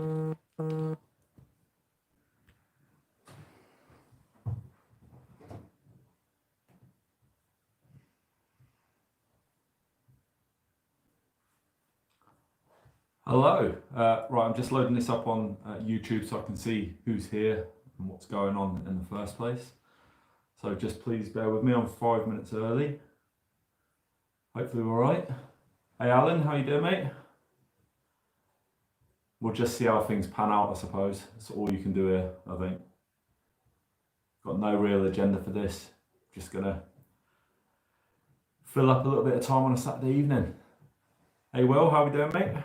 Hello. Right, I'm just loading this up on YouTube so I can see who's here and what's going on in the first place. So just please bear with me, I'm 5 minutes early. Hopefully we're all right. Hey Alan, how you doing, mate? We'll just see how things pan out, I suppose. That's all you can do here, I think. Got no real agenda for this. Just gonna fill up a little bit of time on a Saturday evening. Hey Will, how we doing, mate? A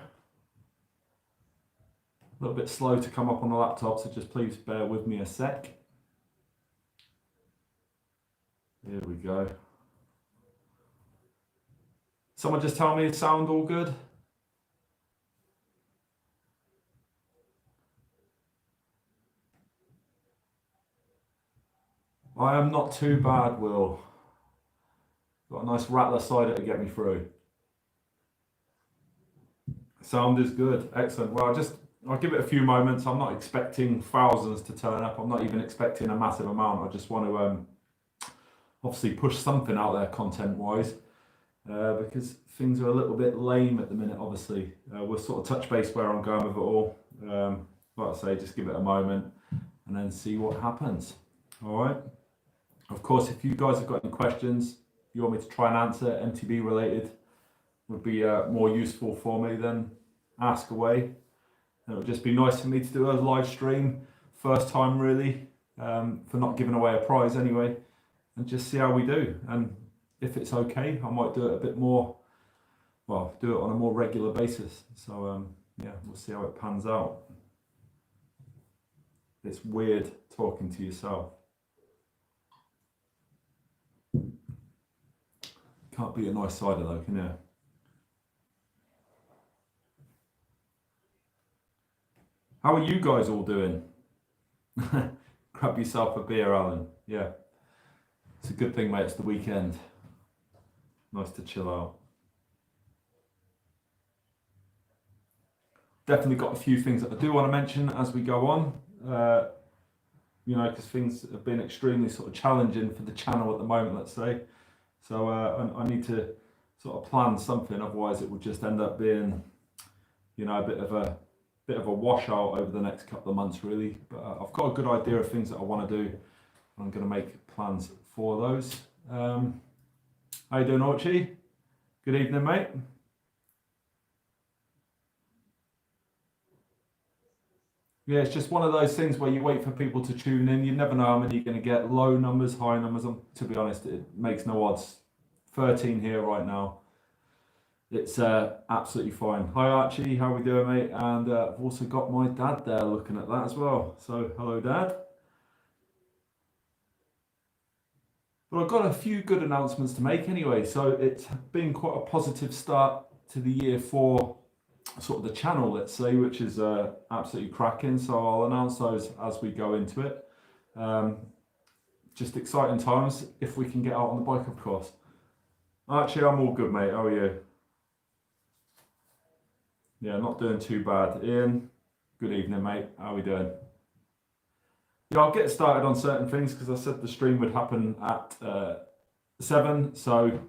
little bit slow to come up on the laptop, so just please bear with me a sec. Here we go. Someone just tell me it sound all good? I am not too bad, Will. Got a nice rattler cider to get me through. Sound is good, excellent. Well, I'll give it a few moments. I'm not expecting thousands to turn up. I'm not even expecting a massive amount. I just want to obviously push something out there content-wise because things are a little bit lame at the minute, obviously. We'll sort of touch base where I'm going with it all. Like I say, just give it a moment and then see what happens. All right. Of course, if you guys have got any questions you want me to try and answer, MTB related, would be more useful for me, then ask away. It would just be nice for me to do a live stream, first time really, for not giving away a prize anyway, and just see how we do. And if it's okay, I might do it a bit more, well, do it on a more regular basis. So yeah, we'll see how it pans out. It's weird talking to yourself. Can't beat a nice cider though, can you? How are you guys all doing? Grab yourself a beer, Alan. Yeah, it's a good thing, mate. It's the weekend. Nice to chill out. Definitely got a few things that I do want to mention as we go on. You know, because things have been extremely sort of challenging for the channel at the moment, let's say. So I need to sort of plan something, otherwise it would just end up being, you know, a bit of a washout over the next couple of months, really. But I've got a good idea of things that I want to do. I'm going to make plans for those. How you doing, Archie? Good evening, mate. Yeah, it's just one of those things where you wait for people to tune in. You never know how many you're going to get. Low numbers, high numbers. To be honest, it makes no odds. 13 here right now. It's absolutely fine. Hi Archie, how we doing, mate? And I've also got my dad there looking at that as well. So hello, Dad. But I've got a few good announcements to make anyway. So it's been quite a positive start to the year for sort of the channel, let's say, which is absolutely cracking. So I'll announce those as we go into it. Just exciting times if we can get out on the bike, of course. Actually, I'm all good, mate. How are you? Yeah, not doing too bad. Ian, good evening, mate. How are we doing? Yeah, I'll get started on certain things because I said the stream would happen at 7. So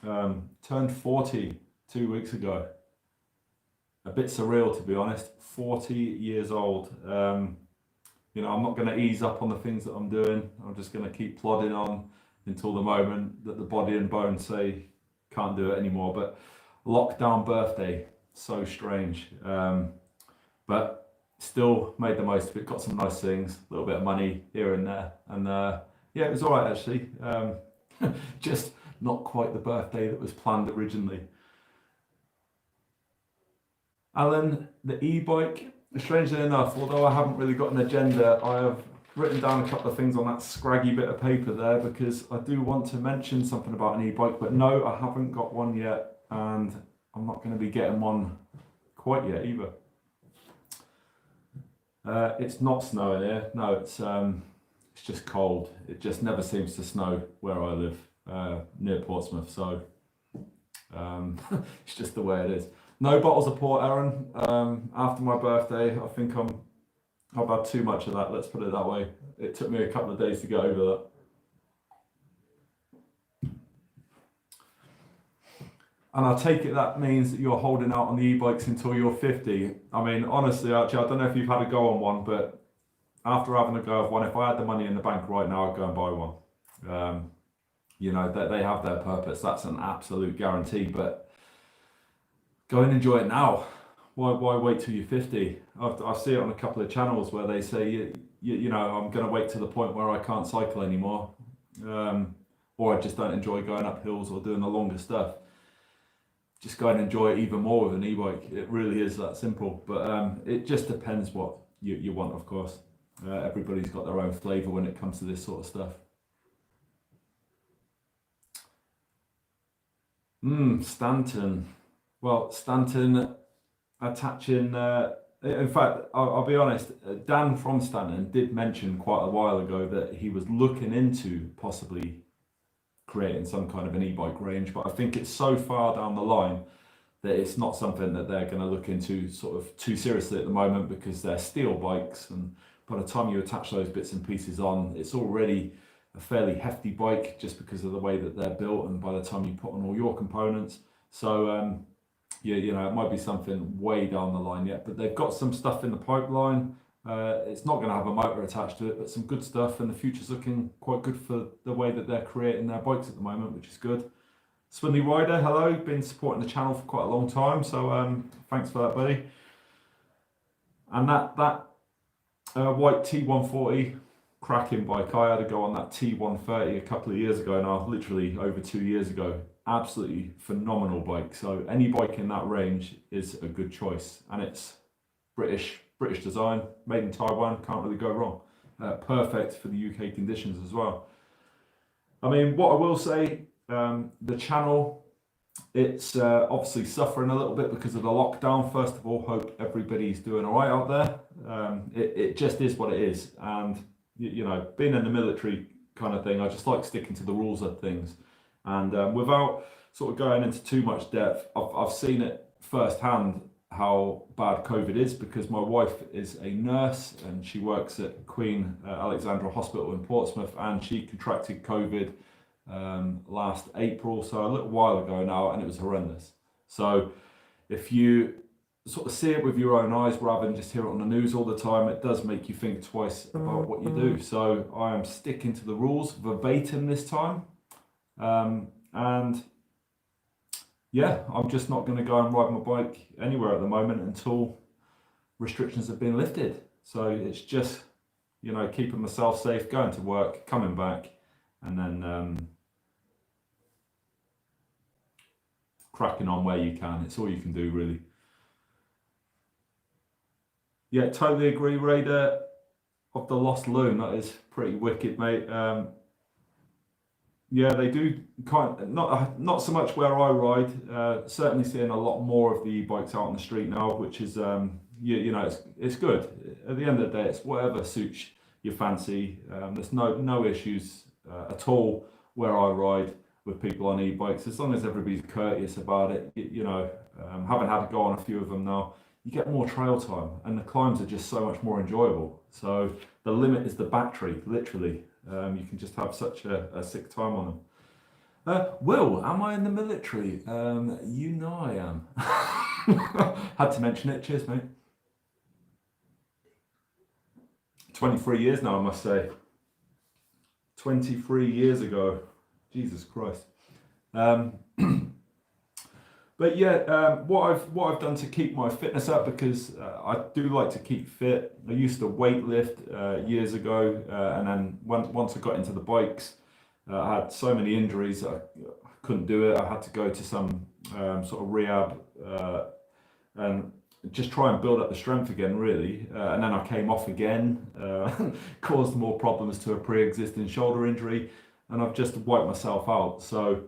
turned 40 2 weeks ago. A bit surreal, to be honest. 40 years old. You know, I'm not going to ease up on the things that I'm doing. I'm just going to keep plodding on until the moment that the body and bones say can't do it anymore. But lockdown birthday, so strange. But still made the most of it. Got some nice things, a little bit of money here and there. And yeah, it was all right, actually. Just not quite the birthday that was planned originally. Alan, the e-bike, strangely enough, although I haven't really got an agenda, I have written down a couple of things on that scraggy bit of paper there because I do want to mention something about an e-bike, but no, I haven't got one yet, and I'm not going to be getting one quite yet either. It's not snowing here. No, it's just cold. It just never seems to snow where I live, near Portsmouth, so it's just the way it is. No bottles of port, Aaron. After my birthday, I think I've had too much of that. Let's put it that way. It took me a couple of days to get over that. And I take it that means that you're holding out on the e-bikes until you're 50. I mean, honestly, actually, I don't know if you've had a go on one, but after having a go of one, if I had the money in the bank right now, I'd go and buy one. You know, they have their purpose. That's an absolute guarantee. But go and enjoy it now. Why wait till you're 50? I see it on a couple of channels where they say, you know, I'm going to wait to the point where I can't cycle anymore. Or I just don't enjoy going up hills or doing the longer stuff. Just go and enjoy it even more with an e-bike. It really is that simple. But it just depends what you want, of course. Everybody's got their own flavour when it comes to this sort of stuff. Stanton. Well, Stanton attaching. In fact, I'll be honest. Dan from Stanton did mention quite a while ago that he was looking into possibly creating some kind of an e-bike range, but I think it's so far down the line that it's not something that they're going to look into sort of too seriously at the moment, because they're steel bikes, and by the time you attach those bits and pieces on, it's already a fairly hefty bike just because of the way that they're built, and by the time you put on all your components. So yeah, you know, it might be something way down the line yet, but they've got some stuff in the pipeline. It's not going to have a motor attached to it, but some good stuff, and the future's looking quite good for the way that they're creating their bikes at the moment, which is good. Swinley Rider, hello, been supporting the channel for quite a long time, so thanks for that, buddy. And that white T140, cracking bike. I had to go on that T130 a couple of years ago now, literally over 2 years ago. Absolutely phenomenal bike. So any bike in that range is a good choice, and it's British design, made in Taiwan, can't really go wrong. Perfect for the UK conditions as well. I mean, what I will say, the channel, it's obviously suffering a little bit because of the lockdown. First of all, hope everybody's doing all right out there. It just is what it is, and you know, being in the military kind of thing, I just like sticking to the rules of things, and without sort of going into too much depth, I've seen it firsthand how bad COVID is, because my wife is a nurse and she works at Queen Alexandra Hospital in Portsmouth, and she contracted COVID last April, so a little while ago now, and it was horrendous. So if you sort of see it with your own eyes rather than just hear it on the news all the time, it does make you think twice about what you do. So I am sticking to the rules verbatim this time, and yeah, I'm just not going to go and ride my bike anywhere at the moment until restrictions have been lifted. So it's just, you know, keeping myself safe, going to work, coming back, and then cracking on where you can. It's all you can do, really. Yeah, totally agree, Raider of the Lost Loon. That is pretty wicked, mate. Yeah, they do kind of, not so much where I ride. Certainly seeing a lot more of the e-bikes out on the street now, which is you know, it's good. At the end of the day, it's whatever suits your fancy. There's no issues at all where I ride with people on e-bikes, as long as everybody's courteous about it. You know, having had to go on a few of them now, you get more trail time, and the climbs are just so much more enjoyable. So the limit is the battery, literally. You can just have such a sick time on them. Will, am I in the military? You know I am. Had to mention it. Cheers, mate. 23 years now, I must say. 23 years ago. Jesus Christ. But yeah, what I've done to keep my fitness up, because I do like to keep fit. I used to weightlift years ago, and then once I got into the bikes, I had so many injuries that I couldn't do it. I had to go to some sort of rehab and just try and build up the strength again, really. And then I came off again, caused more problems to a pre-existing shoulder injury, and I've just wiped myself out. So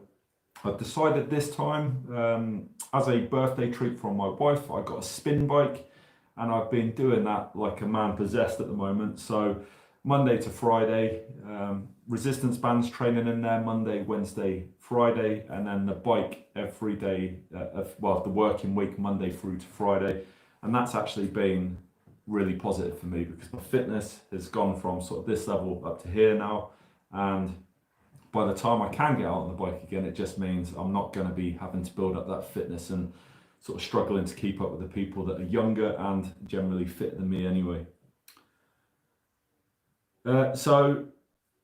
I've decided this time, as a birthday treat from my wife, I got a spin bike, and I've been doing that like a man possessed at the moment. So Monday to Friday. Resistance bands training in there Monday, Wednesday, Friday, and then the bike every day well, the working week Monday through to Friday. And that's actually been really positive for me because my fitness has gone from sort of this level up to here now, and by the time I can get out on the bike again, it just means I'm not going to be having to build up that fitness and sort of struggling to keep up with the people that are younger and generally fitter than me anyway. So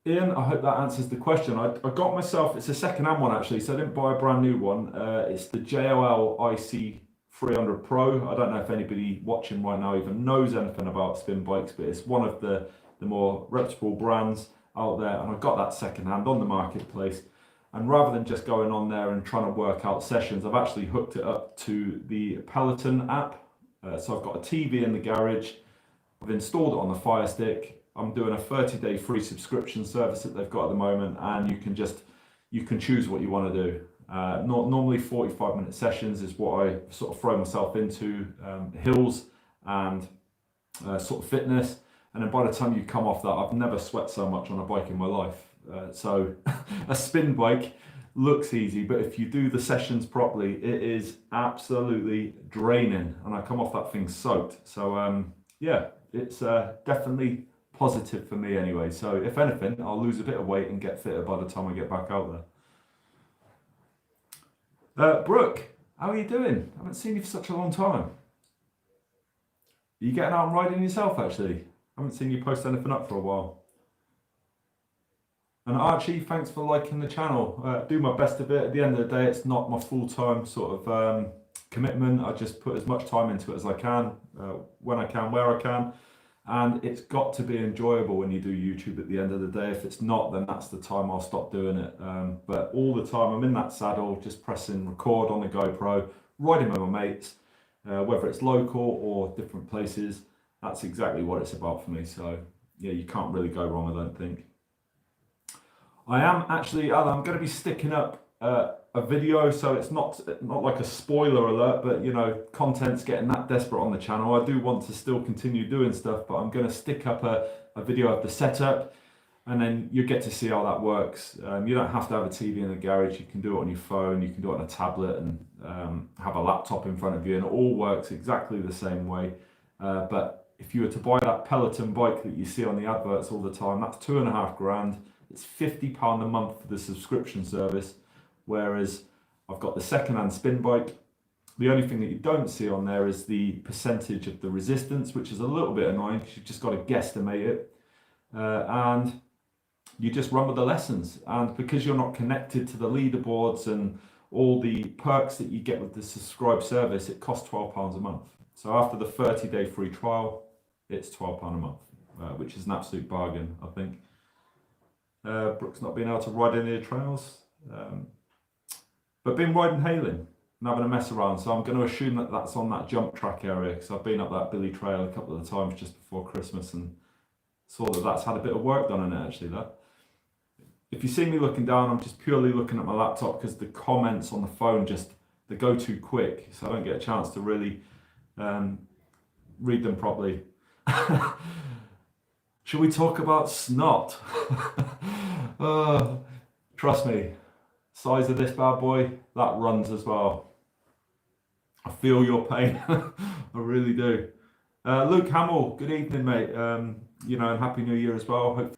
Ian, I hope that answers the question. I got myself, it's a second-hand one actually, so I didn't buy a brand new one. It's the JOL IC 300 Pro. I don't know if anybody watching right now even knows anything about spin bikes, but it's one of the more reputable brands out there, and I got that second-hand on the marketplace. And rather than just going on there and trying to work out sessions, I've actually hooked it up to the Peloton app. So I've got a TV in the garage, I've installed it on the Fire Stick. I'm doing a 30-day free subscription service that they've got at the moment, and you can choose what you want to do. Normally 45-minute sessions is what I sort of throw myself into, hills and sort of fitness. And then by the time you come off that, I've never sweat so much on a bike in my life. So a spin bike looks easy, but if you do the sessions properly, it is absolutely draining, and I come off that thing soaked. So yeah, it's definitely positive for me anyway. So if anything, I'll lose a bit of weight and get fitter by the time I get back out there. Brooke, how are you doing? I haven't seen you for such a long time. Are you getting out and riding yourself actually? I haven't seen you post anything up for a while. And Archie, thanks for liking the channel. Do my best of it. At the end of the day, it's not my full-time sort of commitment. I just put as much time into it as I can, when I can, where I can. And it's got to be enjoyable when you do YouTube at the end of the day. If it's not, then that's the time I'll stop doing it. But all the time I'm in that saddle, just pressing record on the GoPro, riding with my mates, whether it's local or different places. That's exactly what it's about for me. So yeah, you can't really go wrong, I don't think. I am actually, I'm going to be sticking up a video, so it's not like a spoiler alert, but you know, content's getting that desperate on the channel. I do want to still continue doing stuff, but I'm going to stick up a video of the setup, and then you get to see how that works. You don't have to have a TV in the garage. You can do it on your phone, you can do it on a tablet, and have a laptop in front of you, and it all works exactly the same way. But if you were to buy that Peloton bike that you see on the adverts all the time, that's $2.5 grand. It's £50 a month for the subscription service. Whereas I've got the second-hand spin bike. The only thing that you don't see on there is the percentage of the resistance, which is a little bit annoying because you've just got to guesstimate it. And you just run with the lessons. And because you're not connected to the leaderboards and all the perks that you get with the subscribe service, it costs £12 a month. So after the 30-day free trial, it's £12 a month, which is an absolute bargain, I think. Brooke's not being able to ride any of the trails. But been riding Hailing and having a mess around, so I'm going to assume that that's on that jump track area, because I've been up that Billy Trail a couple of times just before Christmas and saw that that's had a bit of work done on it actually. That if you see me looking down, I'm just purely looking at my laptop because the comments on the phone they go too quick, so I don't get a chance to really read them properly. Should we talk about snot? Trust me, size of this bad boy, that runs as well. I feel your pain. I really do. Luke Hamill, good evening, mate. You know, and Happy New Year as well. Hope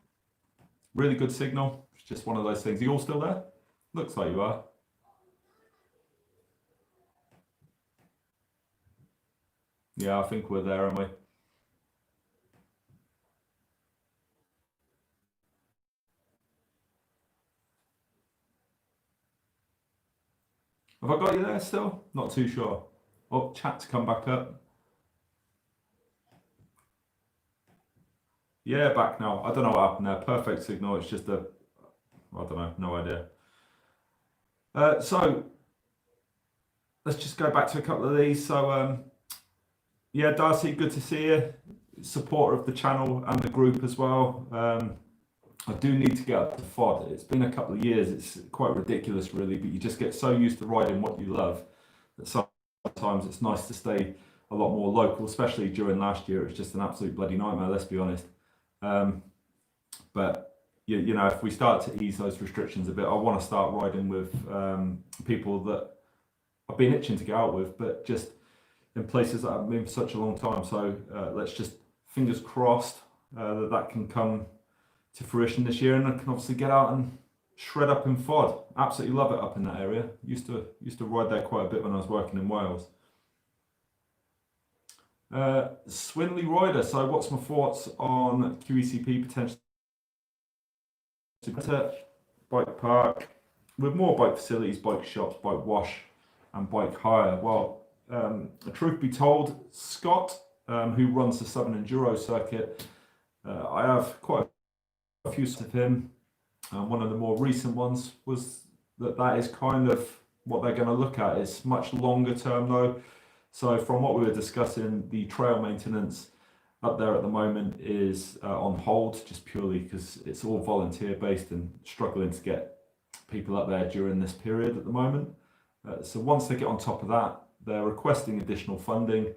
really good signal. It's just one of those things. Are you all still there? Looks like you are. Yeah, I think we're there, aren't we? Have I got you there still? Not too sure. Oh, chat's come back up. Yeah, back now. I don't know what happened there. Perfect signal. It's just I don't know, no idea. So let's just go back to a couple of these. So yeah, Darcy, good to see you. Supporter of the channel and the group as well. I do need to get up to FOD. It's been a couple of years. It's quite ridiculous, really, but you just get so used to riding what you love that sometimes it's nice to stay a lot more local, especially during last year. It was just an absolute bloody nightmare, let's be honest. But you know, if we start to ease those restrictions a bit, I want to start riding with people that I've been itching to get out with, but just in places that I've been for such a long time. So let's just fingers crossed that can come to fruition this year, and I can obviously get out and shred up in Fod. Absolutely love it up in that area. Used to ride there quite a bit when I was working in Wales. Swinley Rider. So what's my thoughts on QECP potentially bike park with more bike facilities, bike shops, bike wash and bike hire? Well, truth be told, Scott, who runs the Southern Enduro circuit, I have quite a few of him. One of the more recent ones was that is kind of what they're going to look at. It's much longer term though. So from what we were discussing, the trail maintenance up there at the moment is on hold, just purely because it's all volunteer based and struggling to get people up there during this period at the moment. So once they get on top of that, they're requesting additional funding.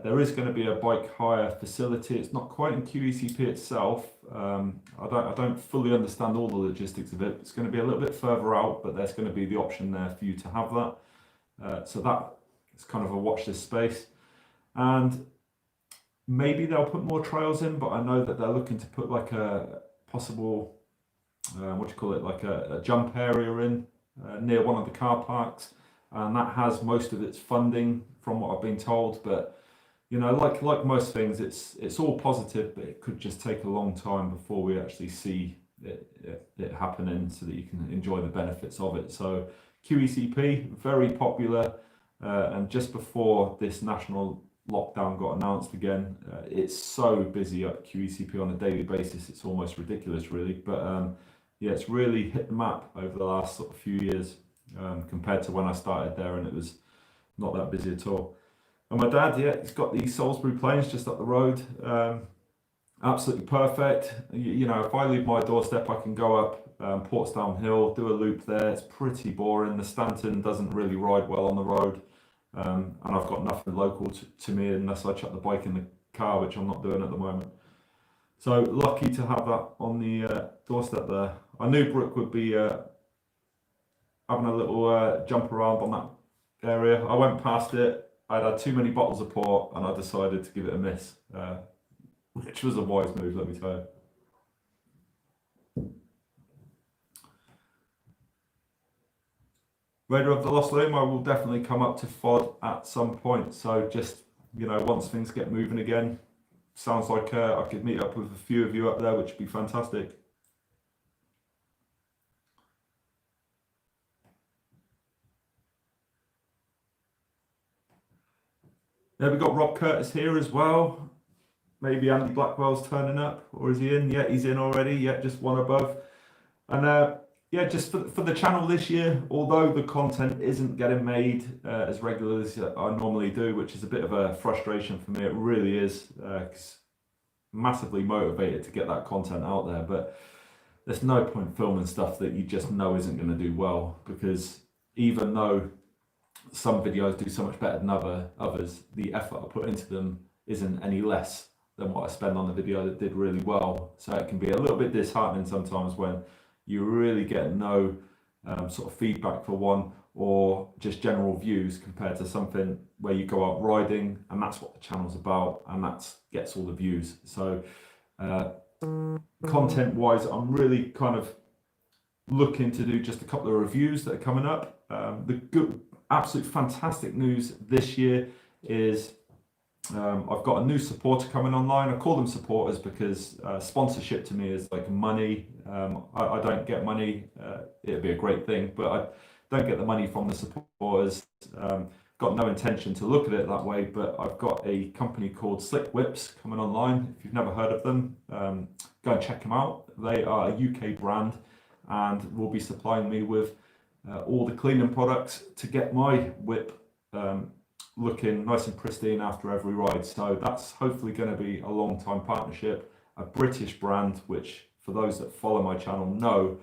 There is going to be a bike hire facility. It's not quite in QECP itself. I don't fully understand all the logistics of it. It's going to be a little bit further out, but there's going to be the option there for you to have that. So that is kind of a watch this space. And maybe they'll put more trails in, but I know that they're looking to put like a possible, like a jump area in near one of the car parks. And that has most of its funding from what I've been told. But you know, like most things, it's all positive, but it could just take a long time before we actually see it happening, so that you can enjoy the benefits of it. So QECP, very popular, and just before this national lockdown got announced again, it's so busy at QECP on a daily basis. It's almost ridiculous, really. But yeah, it's really hit the map over the last sort of few years compared to when I started there, and it was not that busy at all. And my dad, yeah, he's got the Salisbury Plains just up the road. Absolutely perfect. You know, if I leave my doorstep, I can go up Portsdown Hill, do a loop there. It's pretty boring. The Stanton doesn't really ride well on the road. And I've got nothing local to me unless I chuck the bike in the car, which I'm not doing at the moment. So lucky to have that on the doorstep there. I knew Brooke would be having a little jump around on that area. I went past it. I'd had too many bottles of port, and I decided to give it a miss, which was a wise move, let me tell you. Raider of the Lost Limb, I will definitely come up to Fod at some point. So just, you know, once things get moving again, sounds like I could meet up with a few of you up there, which would be fantastic. Yeah, we've got Rob Curtis here as well. Maybe Andy Blackwell's turning up, or is he in? Yeah, he's in already. Yeah, just one above. And yeah, just for the channel this year, although the content isn't getting made as regularly as I normally do, which is a bit of a frustration for me, it really is, because massively motivated to get that content out there, but there's no point filming stuff that you just know isn't going to do well, because even though some videos do so much better than others, the effort I put into them isn't any less than what I spend on the video that did really well. So it can be a little bit disheartening sometimes when you really get no sort of feedback for one, or just general views, compared to something where you go out riding, and that's what the channel's about, and that gets all the views. So content wise, I'm really kind of looking to do just a couple of reviews that are coming up. The good, absolute fantastic news this year is I've got a new supporter coming online. I call them supporters because sponsorship to me is like money. I don't get money. It'd be a great thing, but I don't get the money from the supporters. Got no intention to look at it that way, but I've got a company called Slick Whips coming online. If you've never heard of them, go and check them out. They are a UK brand and will be supplying me with all the cleaning products to get my whip looking nice and pristine after every ride. So that's hopefully going to be a long time partnership. A British brand, which for those that follow my channel know,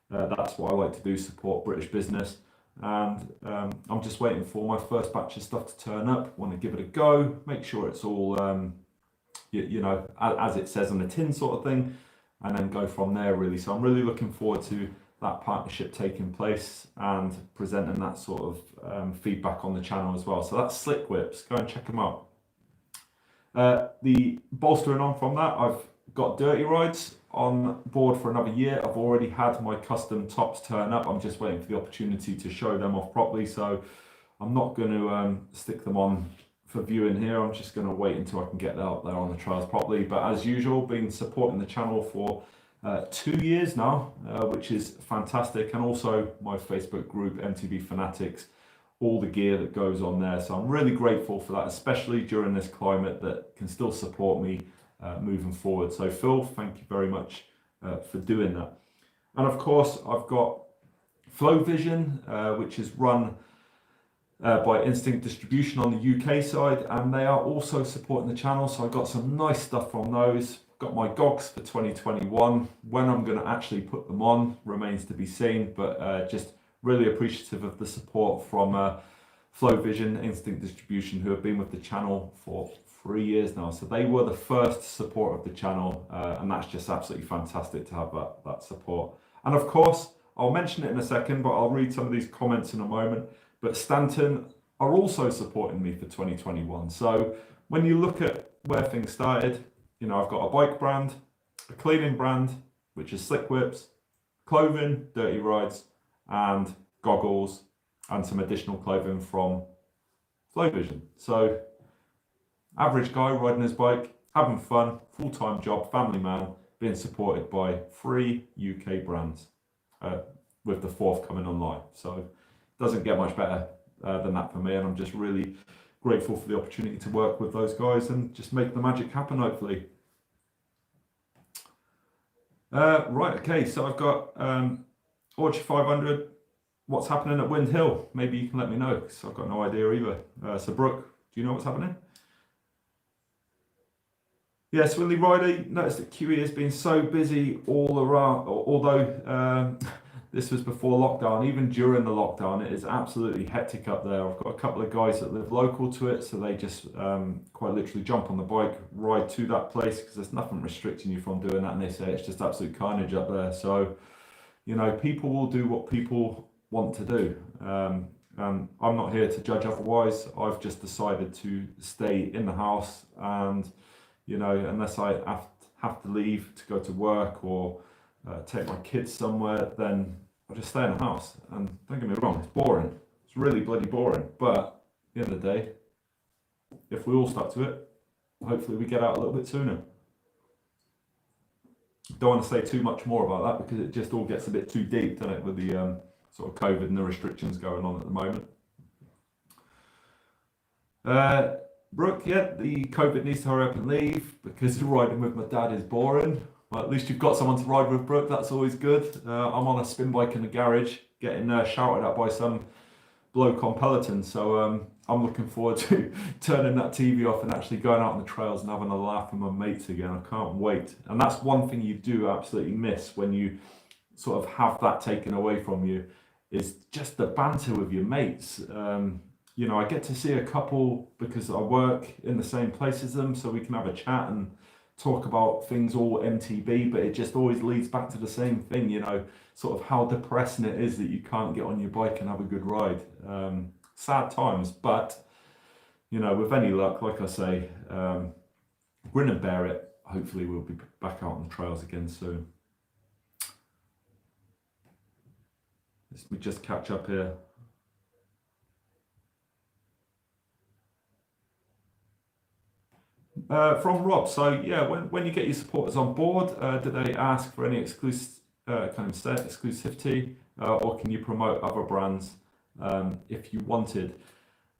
that's what I like to do, support British business. And I'm just waiting for my first batch of stuff to turn up. Want to give it a go, make sure it's all you know, as it says on the tin sort of thing. and then go from there really. So I'm really looking forward to that partnership taking place and presenting that sort of feedback on the channel as well. So that's Slick Whips, go and check them out. The bolstering on from that, I've got Dirty Rides on board for another year. I've already had my custom tops turn up. I'm just waiting for the opportunity to show them off properly. So I'm not going to stick them on for viewing here. I'm just going to wait until I can get out there on the trails properly. But as usual, been supporting the channel for 2 years now, which is fantastic. And also my Facebook group, MTB Fanatics, all the gear that goes on there. So I'm really grateful for that, especially during this climate, that can still support me moving forward. So Phil, thank you very much for doing that. And of course, I've got Flow Vision, which is run by Instinct Distribution on the UK side, and they are also supporting the channel. So I got some nice stuff from those. Got my gogs for 2021. When I'm going to actually put them on remains to be seen, but just really appreciative of the support from Flow Vision, Instinct Distribution, who have been with the channel for 3 years now. So they were the first support of the channel, and that's just absolutely fantastic to have that support. And of course, I'll mention it in a second, but I'll read some of these comments in a moment. But Stanton are also supporting me for 2021. So when you look at where things started, you know, I've got a bike brand, a cleaning brand, which is Slick Whips, clothing, Dirty Rides, and goggles, and some additional clothing from Flow Vision. So average guy riding his bike, having fun, full-time job, family man, being supported by 3 UK brands, with the 4th coming online. So doesn't get much better than that for me, and I'm just really grateful for the opportunity to work with those guys and just make the magic happen, hopefully. Right, okay, so I've got Orchard 500. What's happening at Wind Hill? Maybe you can let me know, because I've got no idea either. So Brooke, do you know what's happening? Yeah, Swinley Rider, noticed that QE has been so busy all around, although this was before lockdown. Even during the lockdown, it is absolutely hectic up there. I've got a couple of guys that live local to it, so they just quite literally jump on the bike, ride to that place, because there's nothing restricting you from doing that, and they say it's just absolute carnage up there. So, you know, people will do what people want to do. And I'm not here to judge otherwise. I've just decided to stay in the house, and, you know, unless I have to leave to go to work or take my kids somewhere, then I'll just stay in the house. And don't get me wrong, it's boring. It's really bloody boring. But at the end of the day, if we all stuck to it, hopefully we get out a little bit sooner. Don't want to say too much more about that, because it just all gets a bit too deep, doesn't it, with the sort of COVID and the restrictions going on at the moment. Brooke, yeah, the COVID needs to hurry up and leave, because riding with my dad is boring. Well, at least you've got someone to ride with, Brooke. That's always good. I'm on a spin bike in the garage, getting shouted at by some bloke on Peloton. So I'm looking forward to turning that TV off and actually going out on the trails and having a laugh with my mates again. I can't wait. And that's one thing you do absolutely miss when you sort of have that taken away from you, is just the banter with your mates. You know, I get to see a couple because I work in the same place as them, so we can have a chat and talk about things all MTB, but it just always leads back to the same thing, you know, sort of how depressing it is that you can't get on your bike and have a good ride. Sad times, but, you know, with any luck, like I say, grin and bear it. Hopefully we'll be back out on the trails again soon. Let me just catch up here. From Rob, so yeah, when you get your supporters on board, do they ask for any exclusivity, or can you promote other brands if you wanted?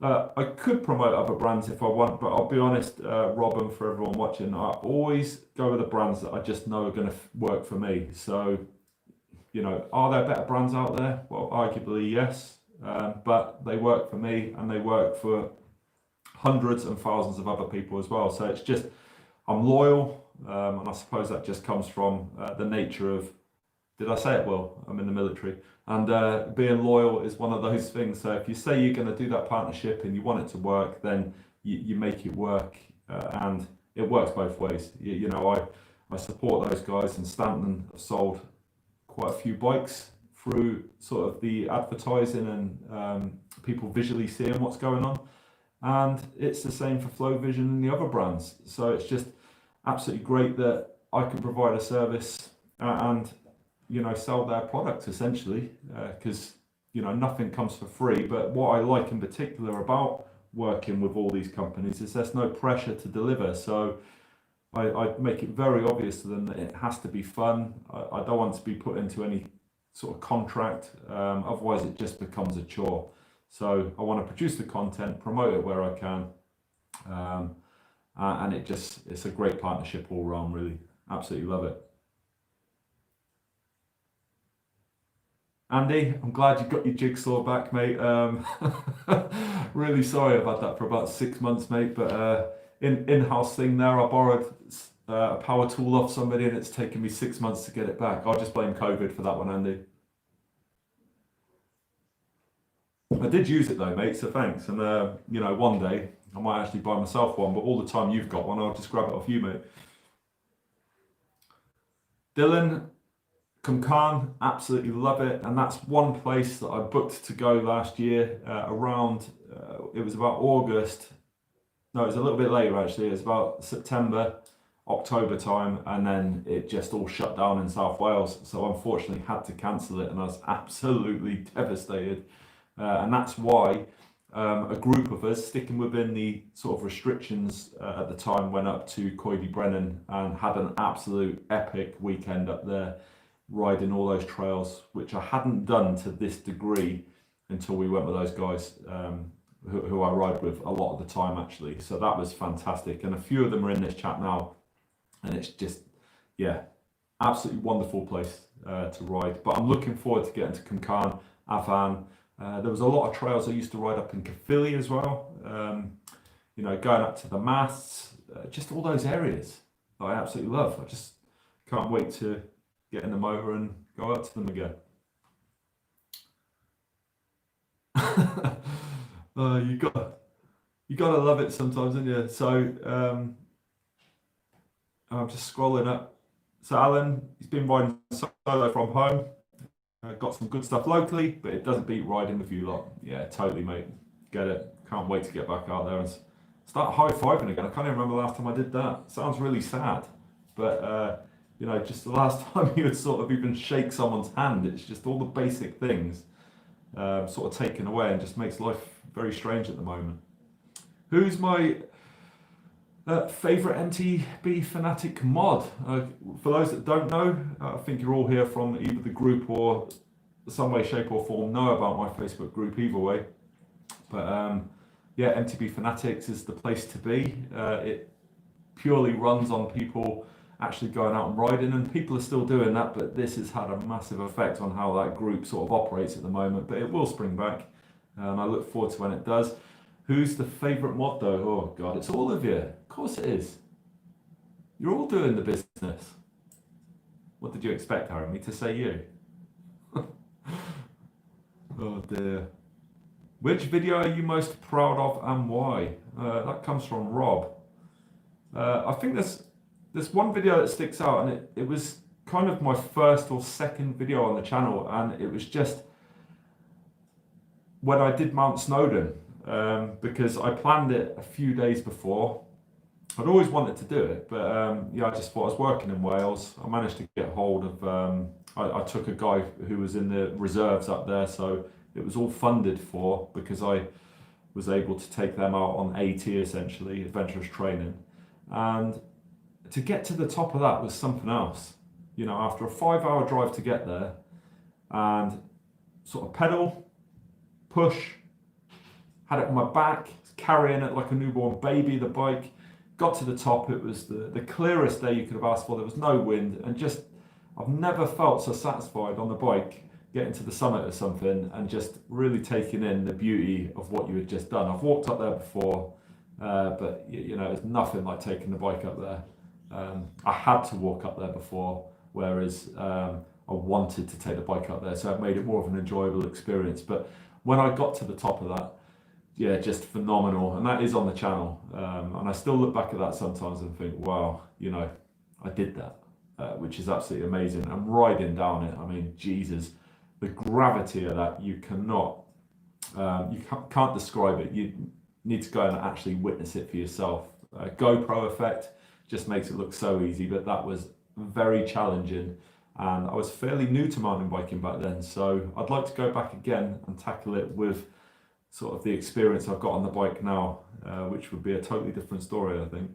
I could promote other brands if I want, but I'll be honest, Rob, and for everyone watching, I always go with the brands that I just know are going to work for me. So, you know, are there better brands out there? Well, arguably yes, but they work for me, and they work for hundreds and thousands of other people as well. So it's just, I'm loyal, and I suppose that just comes from the nature of, did I say it well? I'm in the military, and being loyal is one of those things. So if you say you're going to do that partnership and you want it to work, then you make it work, and it works both ways. You know, I support those guys, and Stanton have sold quite a few bikes through sort of the advertising and people visually seeing what's going on. And it's the same for Flow Vision and the other brands. So it's just absolutely great that I can provide a service and sell their products essentially, because nothing comes for free. But what I like in particular about working with all these companies is there's no pressure to deliver. So I make it very obvious to them that it has to be fun. I don't want to be put into any sort of contract, otherwise it just becomes a chore. So I want to produce the content, promote it where I can, and it's a great partnership all around, really. Absolutely love it. Andy, I'm glad you got your jigsaw back, mate. Really sorry I've had that for about 6 months, mate, but in-house thing there, I borrowed a power tool off somebody and it's taken me 6 months to get it back. I'll just blame COVID for that one, Andy. I did use it though, mate, so thanks. And one day I might actually buy myself one, but all the time you've got one, I'll just grab it off you, mate. Dylan, Kumkan, absolutely love it. And that's one place that I booked to go last year around, it was about August. No, it was a little bit later actually. It was about September, October time, and then it just all shut down in South Wales. So unfortunately had to cancel it, and I was absolutely devastated. And that's why a group of us, sticking within the sort of restrictions at the time, went up to Coedy Brennan and had an absolute epic weekend up there, riding all those trails, which I hadn't done to this degree until we went with those guys, who I ride with a lot of the time actually. So that was fantastic, and a few of them are in this chat now, and it's just, yeah, absolutely wonderful place to ride. But I'm looking forward to getting to Kumkan, Avan. There was a lot of trails I used to ride up in Caerphilly as well, going up to the masts, just all those areas that I absolutely love. I just can't wait to get in the motor and go out to them again. You gotta love it sometimes, don't you? So I'm just scrolling up. So Alan, he's been riding solo from home. Got some good stuff locally, but it doesn't beat riding with you lot. Yeah, totally, mate. Get it. Can't wait to get back out there and start high-fiving again. I can't even remember the last time I did that. Sounds really sad, but just the last time you would sort of even shake someone's hand, it's just all the basic things sort of taken away, and just makes life very strange at the moment. Who's my favourite MTB fanatic mod? For those that don't know, I think you're all here from either the group or some way, shape or form know about my Facebook group either way. But yeah, MTB Fanatics is the place to be. It purely runs on people actually going out and riding, and people are still doing that, but this has had a massive effect on how that group sort of operates at the moment, but it will spring back. I look forward to when it does. Who's the favourite mod though? Oh God, it's all of you. Of course it is. You're all doing the business. What did you expect, Harry? Me to say you? Oh dear. Which video are you most proud of and why? That comes from Rob. I think there's one video that sticks out, and it was kind of my first or second video on the channel, and it was just when I did Mount Snowdon. Because I planned it a few days before. I'd always wanted to do it, but I just thought I was working in Wales. I managed to get hold of, I took a guy who was in the reserves up there, so it was all funded for, because I was able to take them out on AT essentially, adventurous training. And to get to the top of that was something else. After a 5-hour drive to get there, and sort of pedal, push, had it on my back, carrying it like a newborn baby, the bike. Got to the top, it was the clearest day you could have asked for. There was no wind, and just, I've never felt so satisfied on the bike, getting to the summit of something and just really taking in the beauty of what you had just done. I've walked up there before, but it's nothing like taking the bike up there. I had to walk up there before, whereas I wanted to take the bike up there, so it made it more of an enjoyable experience. But when I got to the top of that, yeah, just phenomenal, and that is on the channel, and I still look back at that sometimes and think, wow, I did that. which is absolutely amazing. And riding down it, I mean, Jesus, the gravity of that, you can't describe it. You need to go and actually witness it for yourself. GoPro effect just makes it look so easy, but that was very challenging. And I was fairly new to mountain biking back then, so I'd like to go back again and tackle it with sort of the experience I've got on the bike now, which would be a totally different story, I think.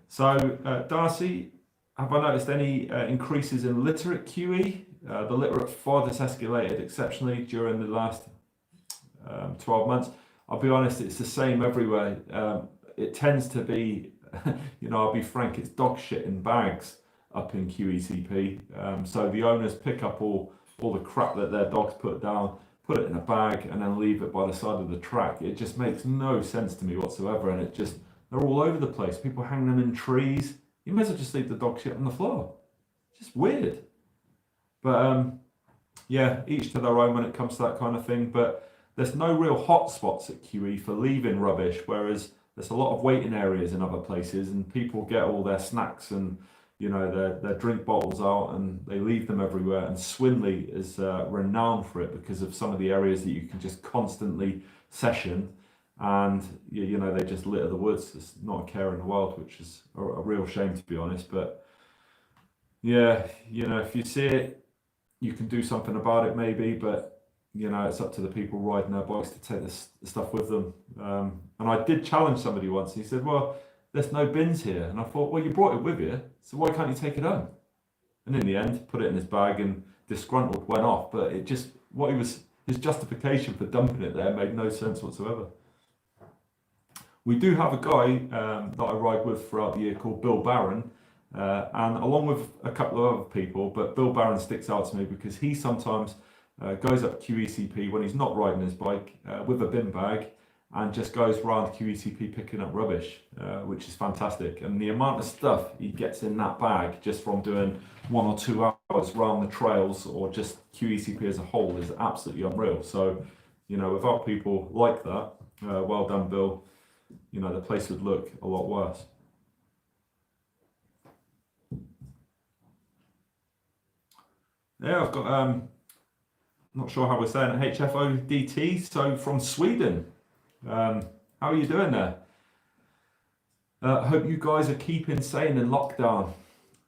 So, Darcy, have I noticed any increases in litter at QE? The litter at FOD has escalated exceptionally during the last 12 months. I'll be honest, it's the same everywhere. It tends to be, I'll be frank, it's dog shit in bags up in QECP. So the owners pick up all the crap that their dogs put down, put it in a bag, and then leave it by the side of the track. It just makes no sense to me whatsoever, and they're all over the place. People hang them in trees. You may as well just leave the dog shit on the floor. It's just weird. But yeah, each to their own when it comes to that kind of thing. But there's no real hot spots at QE for leaving rubbish, whereas there's a lot of waiting areas in other places, and people get all their snacks and their drink bottles out, and they leave them everywhere. And Swinley is renowned for it because of some of the areas that you can just constantly session, and they just litter the woods. There's not a care in the world, which is a real shame, to be honest. But yeah, if you see it, you can do something about it maybe, but it's up to the people riding their bikes to take this stuff with them. And I did challenge somebody once, and he said, well, there's no bins here. And I thought, well, you brought it with you, so why can't you take it home? And in the end, put it in his bag and disgruntled went off. But his justification for dumping it there made no sense whatsoever. We do have a guy that I ride with throughout the year called Bill Barron, and along with a couple of other people, but Bill Barron sticks out to me because he sometimes goes up QECP when he's not riding his bike with a bin bag and just goes around QECP picking up rubbish, which is fantastic. And the amount of stuff he gets in that bag just from doing 1 or 2 hours around the trails or just QECP as a whole is absolutely unreal. So, without people like that, well done, Bill. The place would look a lot worse. Yeah, I've got, not sure how we're saying it, HFODT, so from Sweden. How are you doing there? Hope you guys are keeping sane in lockdown.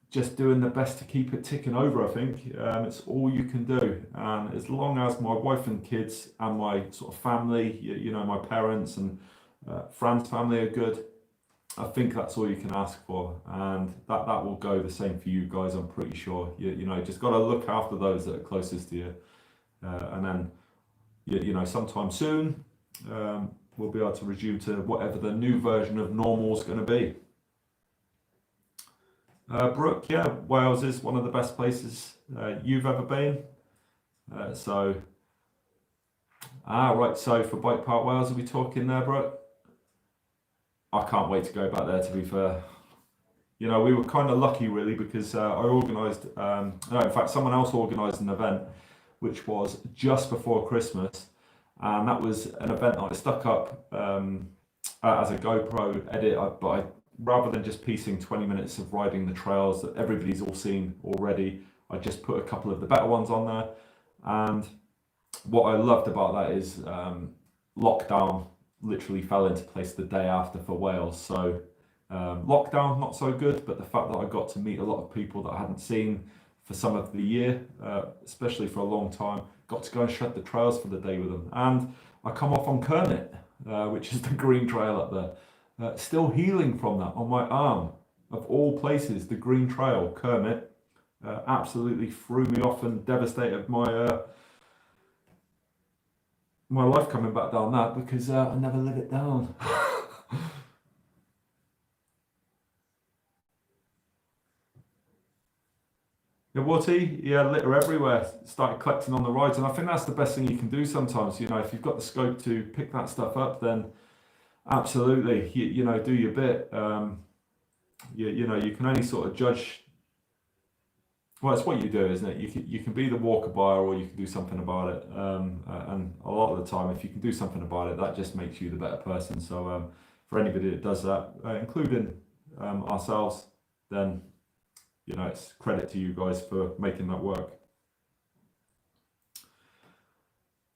Just doing the best to keep it ticking over, I think. It's all you can do. And as long as my wife and kids and my sort of family, my parents and Fran's family are good, I think that's all you can ask for, and that will go the same for you guys. I'm pretty sure. Just got to look after those that are closest to you, and then sometime soon we'll be able to resume to whatever the new version of normal is going to be. Brooke, yeah, Wales is one of the best places you've ever been. Right. So for Bike Park Wales, are we talking there, Brooke? I can't wait to go back there, to be fair. We were kind of lucky really because I organised, in fact someone else organised an event which was just before Christmas, and that was an event that I stuck up as a GoPro edit, but rather than just piecing 20 minutes of riding the trails that everybody's all seen already, I just put a couple of the better ones on there. And what I loved about that is lockdown literally fell into place the day after for Wales. So lockdown, not so good, but the fact that I got to meet a lot of people that I hadn't seen for some of the year, especially for a long time, got to go and shred the trails for the day with them. And I come off on Kermit, which is the green trail up there. Still healing from that on my arm, of all places, the green trail, Kermit, absolutely threw me off and devastated my life coming back down that because I never let it down. Yeah, Watty, yeah, litter everywhere. Started collecting on the rides, and I think that's the best thing you can do sometimes. If you've got the scope to pick that stuff up, then absolutely, do your bit. You can only sort of judge. Well, it's what you do, isn't it? You can be the walkabout, or you can do something about it. And a lot of the time, if you can do something about it, that just makes you the better person. So for anybody that does that, including ourselves, then you know it's credit to you guys for making that work.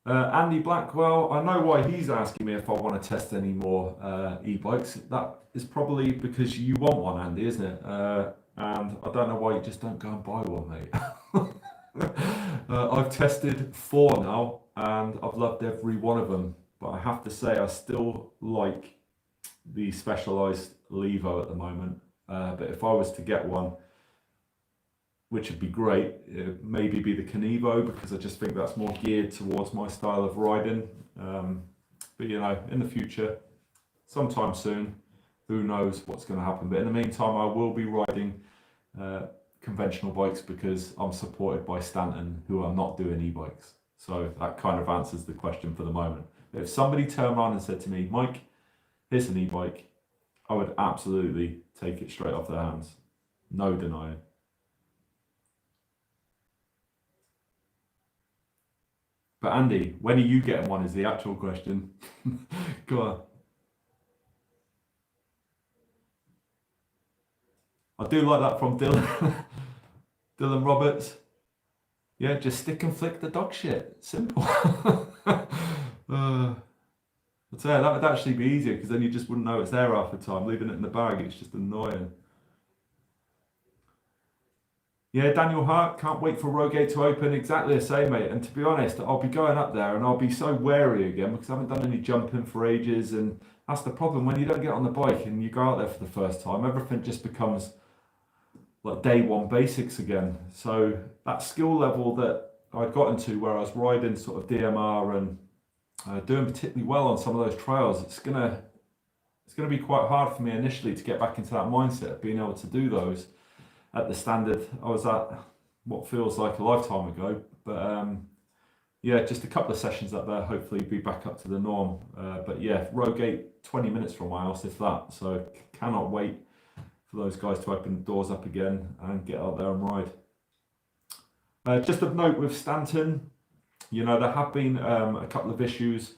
Andy Blackwell, I know why he's asking me if I want to test any more e-bikes. That is probably because you want one, Andy, isn't it? And I don't know why you just don't go and buy one, mate. I've tested 4 now, and I've loved every one of them. But I have to say, I still like the Specialized Levo at the moment. But if I was to get one, which would be great, it'd maybe be the Canevo, because I just think that's more geared towards my style of riding. But you know, in the future, sometime soon, who knows what's going to happen. But in the meantime, I will be riding conventional bikes because I'm supported by Stanton, who are not doing e-bikes. So that kind of answers the question for the moment. But if somebody turned around and said to me, Mike, here's an e-bike, I would absolutely take it straight off their hands. No denying. But Andy, when are you getting one is the actual question. Go on. I do like that from Dylan. Dylan Roberts. Yeah, just stick and flick the dog shit. Simple. I'd say that would actually be easier, because then you just wouldn't know it's there half the time. Leaving it in the bag, it's just annoying. Yeah, Daniel Hart, can't wait for Rogate to open. Exactly the same, mate. And to be honest, I'll be going up there and I'll be so wary again because I haven't done any jumping for ages. And that's the problem when you don't get on the bike and you go out there for the first time. Everything just becomes like day one basics again. So that skill level that I'd gotten to where I was riding sort of DMR and doing particularly well on some of those trails, it's gonna be quite hard for me initially to get back into that mindset of being able to do those at the standard I was at what feels like a lifetime ago. But yeah, just a couple of sessions up there, hopefully be back up to the norm. But yeah, Rogate 20 minutes from my house, if that. So cannot wait for those guys to open the doors up again and get out there and ride. Just of note with Stanton, you know, there have been a couple of issues,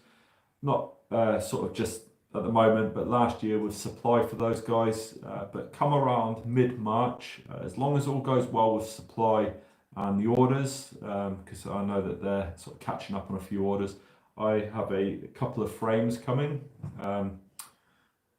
not sort of just at the moment, but last year with supply for those guys. But come around mid-March, as long as all goes well with supply and the orders, because I know that they're sort of catching up on a few orders, I have a couple of frames coming, and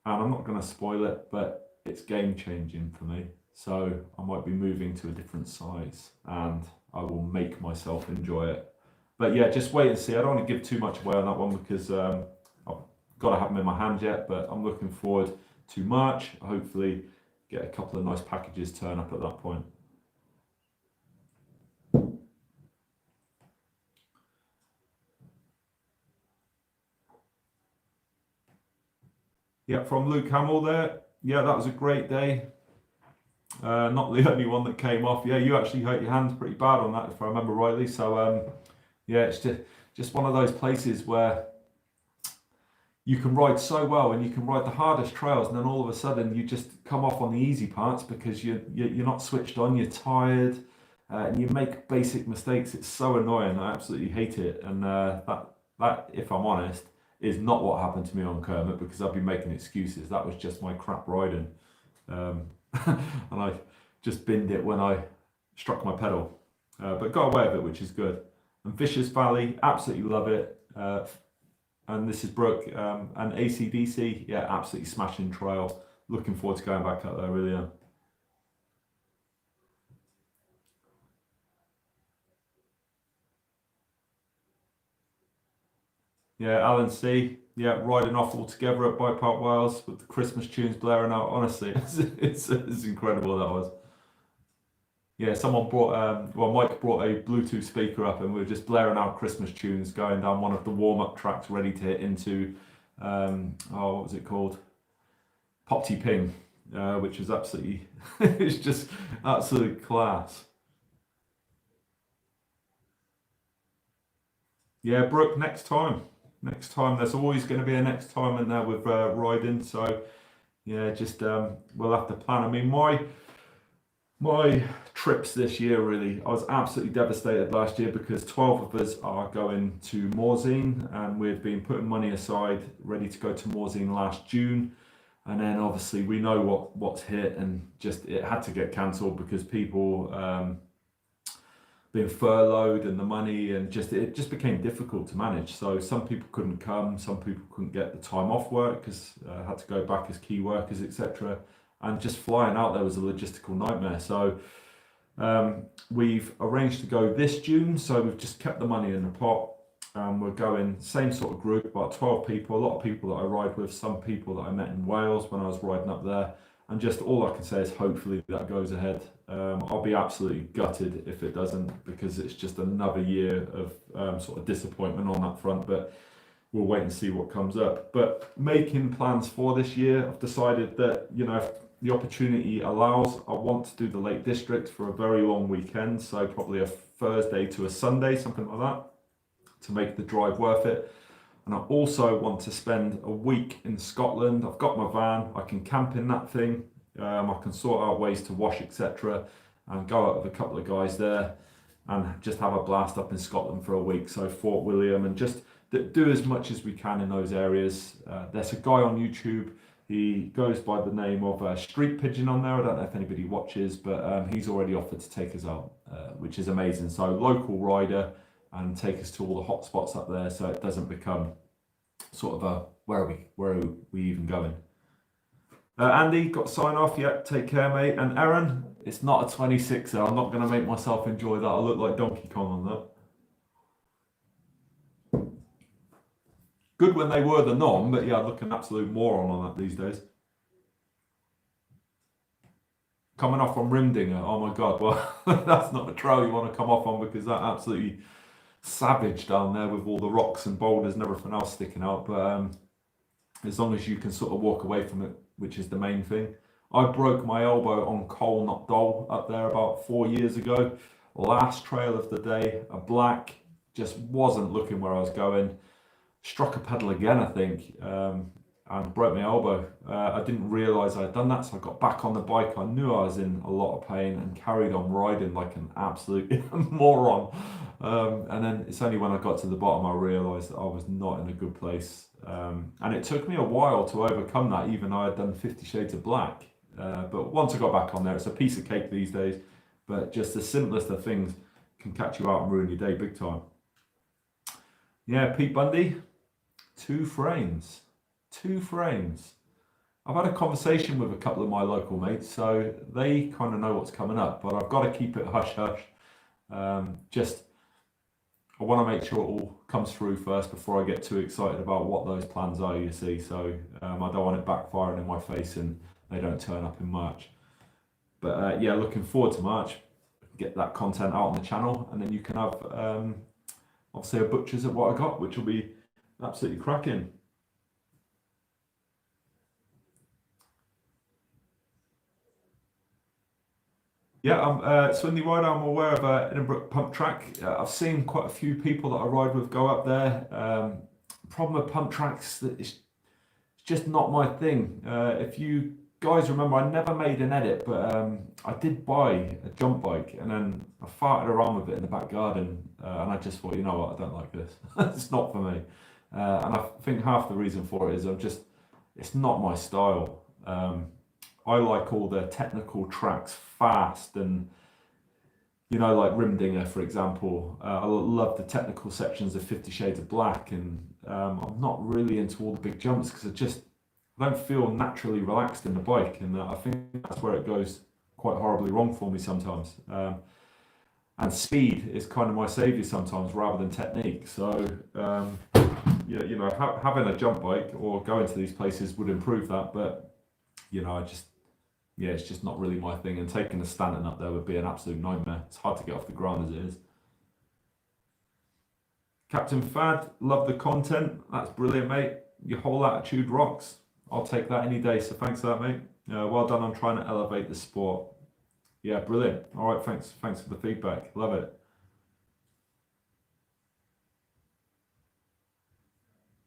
I'm not going to spoil it, but it's game changing for me. So I might be moving to a different size and I will make myself enjoy it. But yeah, just wait and see. I don't want to give too much away on that one because I've got to have them in my hand yet, but I'm looking forward to March. Hopefully get a couple of nice packages turn up at that point. Yeah, from Luke Hamill there. Yeah, that was a great day. Not the only one that came off. Yeah, you actually hurt your hands pretty bad on that, if I remember rightly. So yeah, it's just one of those places where you can ride so well and you can ride the hardest trails, and then all of a sudden you just come off on the easy parts because you're not switched on, you're tired, and you make basic mistakes. It's so annoying. I absolutely hate it. And that, if I'm honest, is not what happened to me on Kermit, because I've been making excuses. That was just my crap riding. And I just binned it when I struck my pedal. But got away with it, which is good. And Vicious Valley, absolutely love it. And this is Brooke, and AC/DC, yeah, absolutely smashing trail. Looking forward to going back up there, really am. Yeah, Alan C, yeah, riding off all together at Bike Park Wales with the Christmas tunes blaring out. Honestly, it's incredible, that was. Yeah, someone brought, well, Mike brought a Bluetooth speaker up and we were just blaring out Christmas tunes going down one of the warm-up tracks ready to hit into, oh, what was it called? Popty Ping, which was absolutely, it's just absolute class. Yeah, Brooke, next time. Next time, there's always going to be a next time in there with riding. So, yeah, just we'll have to plan. I mean, my trips this year, really, I was absolutely devastated last year because 12 of us are going to Morzine, and we've been putting money aside ready to go to Morzine last June. And then obviously we know what's hit, and just it had to get cancelled because people being furloughed and the money, and it just became difficult to manage. So some people couldn't come, some people couldn't get the time off work because had to go back as key workers, etc. And just flying out there was a logistical nightmare. So we've arranged to go this June, so we've just kept the money in the pot. We're going same sort of group, about 12 people, a lot of people that I ride with, some people that I met in Wales when I was riding up there, and just all I can say is hopefully that goes ahead. I'll be absolutely gutted if it doesn't, because it's just another year of sort of disappointment on that front, but we'll wait and see what comes up. But making plans for this year, I've decided that, you know, if the opportunity allows, I want to do the Lake District for a very long weekend, so probably a Thursday to a Sunday, something like that, to make the drive worth it. And I also want to spend a week in Scotland. I've got my van, I can camp in that thing, I can sort out ways to wash, etc., and go out with a couple of guys there and just have a blast up in Scotland for a week. So Fort William, and just do as much as we can in those areas. There's a guy on YouTube, he goes by the name of Street Pigeon on there. I don't know if anybody watches, but he's already offered to take us out, which is amazing. So local rider, and take us to all the hot spots up there, so it doesn't become sort of a where are we even going. Andy, got to sign off. Yeah, take care, mate. And Aaron, it's not a 26er. I'm not going to make myself enjoy that. I look like Donkey Kong on that. Good when they were the norm, but yeah, I look an absolute moron on that these days. Coming off on Rimdinger, oh my god, well, that's not a trail you want to come off on, because that absolutely savage down there with all the rocks and boulders and everything else sticking out. But as long as you can sort of walk away from it, which is the main thing. I broke my elbow on Cole Not Dole up there about 4 years ago. Last trail of the day, a black, just wasn't looking where I was going. Struck a pedal again, I think, and broke my elbow. I didn't realise I had done that, so I got back on the bike. I knew I was in a lot of pain and carried on riding like an absolute moron. And then it's only when I got to the bottom I realised that I was not in a good place. And it took me a while to overcome that, even though I had done 50 Shades of Black. But once I got back on there, it's a piece of cake these days. But just the simplest of things can catch you out and ruin your day big time. Yeah, Pete Bundy, 2 frames. 2 frames. I've had a conversation with a couple of my local mates, so they kind of know what's coming up, but I've got to keep it hush hush. I want to make sure it all comes through first before I get too excited about what those plans are, you see. So I don't want it backfiring in my face and they don't turn up in March. But yeah, looking forward to March. Get that content out on the channel, and then you can have obviously a butcher's at what I got, which will be absolutely cracking. Yeah, I'm Swindy rider. I'm aware of Edinburgh Pump Track. I've seen quite a few people that I ride with go up there. Problem with pump tracks, that it's just not my thing. If you guys remember, I never made an edit, but I did buy a jump bike, and then I farted around with it in the back garden, and I just thought, you know what, I don't like this. It's not for me. And I think half the reason for it is it's not my style. I like all the technical tracks, fast, and like Rimdinger, for example. I love the technical sections of 50 Shades of Black, and I'm not really into all the big jumps because I don't feel naturally relaxed in the bike, and I think that's where it goes quite horribly wrong for me sometimes. And speed is kind of my saviour sometimes rather than technique. So having a jump bike or going to these places would improve that, but it's just not really my thing, and taking a Stanton up there would be an absolute nightmare. It's hard to get off the ground as it is. Captain Fad, love the content. That's brilliant, mate. Your whole attitude rocks. I'll take that any day, so thanks for that, mate. Well done on trying to elevate the sport. Yeah, brilliant. All right, thanks for the feedback. Love it.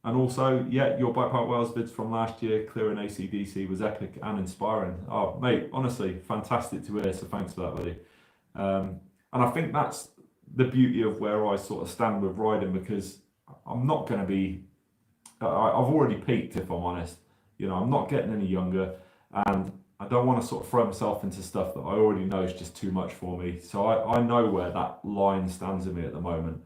And also, yeah, your Bike Park Wales vids from last year, clearing AC/DC, was epic and inspiring. Oh, mate, honestly, fantastic to hear, so thanks for that, buddy. And I think that's the beauty of where I sort of stand with riding, because I'm not going to be... I've already peaked, if I'm honest. You know, I'm not getting any younger, and I don't want to sort of throw myself into stuff that I already know is just too much for me. So I know where that line stands with me at the moment.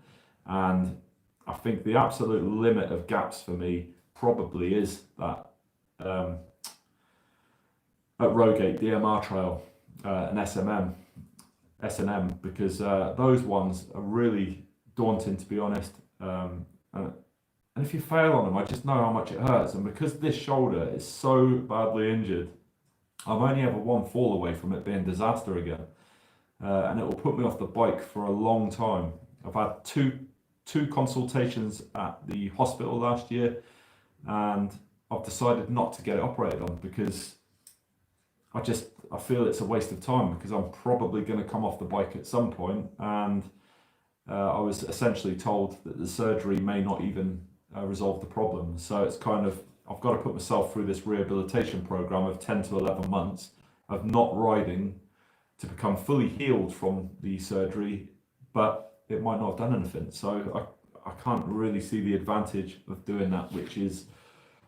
And I think the absolute limit of gaps for me probably is that at Rogate, DMR Trail, and S&M, because those ones are really daunting, to be honest. And if you fail on them, I just know how much it hurts. And because this shoulder is so badly injured, I'm only ever one fall away from it being disaster again. And it will put me off the bike for a long time. I've had two consultations at the hospital last year, and I've decided not to get it operated on because I feel it's a waste of time, because I'm probably going to come off the bike at some point, and I was essentially told that the surgery may not even resolve the problem. So it's kind of, I've got to put myself through this rehabilitation program of 10 to 11 months of not riding to become fully healed from the surgery, but it might not have done anything. So I can't really see the advantage of doing that, which is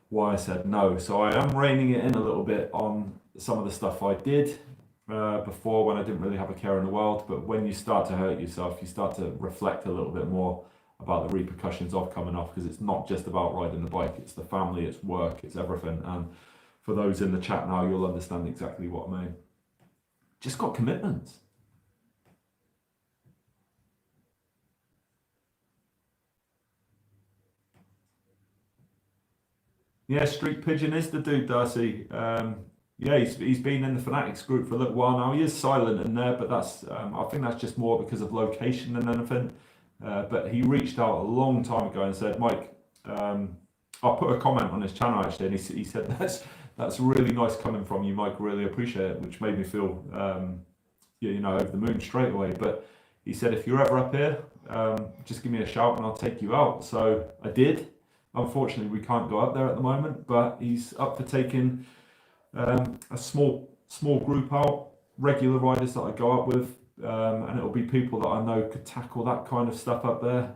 why I said no. So I am reining it in a little bit on some of the stuff I did before, when I didn't really have a care in the world. But when you start to hurt yourself, you start to reflect a little bit more about the repercussions of coming off, because it's not just about riding the bike, it's the family, it's work, it's everything. And for those in the chat now, you'll understand exactly what I mean. Just got commitments. Yeah, Street Pigeon is the dude, Darcy. Yeah, he's been in the Fanatics group for a little while now. He is silent in there, but that's I think that's just more because of location than anything. But he reached out a long time ago and said, Mike, I'll put a comment on his channel actually, and he said that's really nice coming from you, Mike. Really appreciate it, which made me feel over the moon straight away. But he said, if you're ever up here, just give me a shout and I'll take you out. So I did. Unfortunately, we can't go up there at the moment, but he's up for taking a small group out, regular riders that I go up with, and it'll be people that I know could tackle that kind of stuff up there,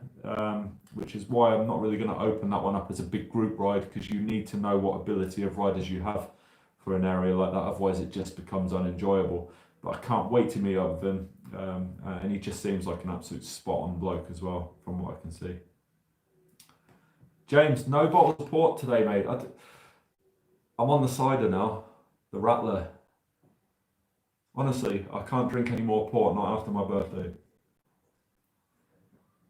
which is why I'm not really going to open that one up as a big group ride, because you need to know what ability of riders you have for an area like that, otherwise it just becomes unenjoyable. But I can't wait to meet up with him, and he just seems like an absolute spot on bloke as well, from what I can see. James, no bottles of port today, mate. I'm on the cider now, the Rattler. Honestly, I can't drink any more port, not after my birthday.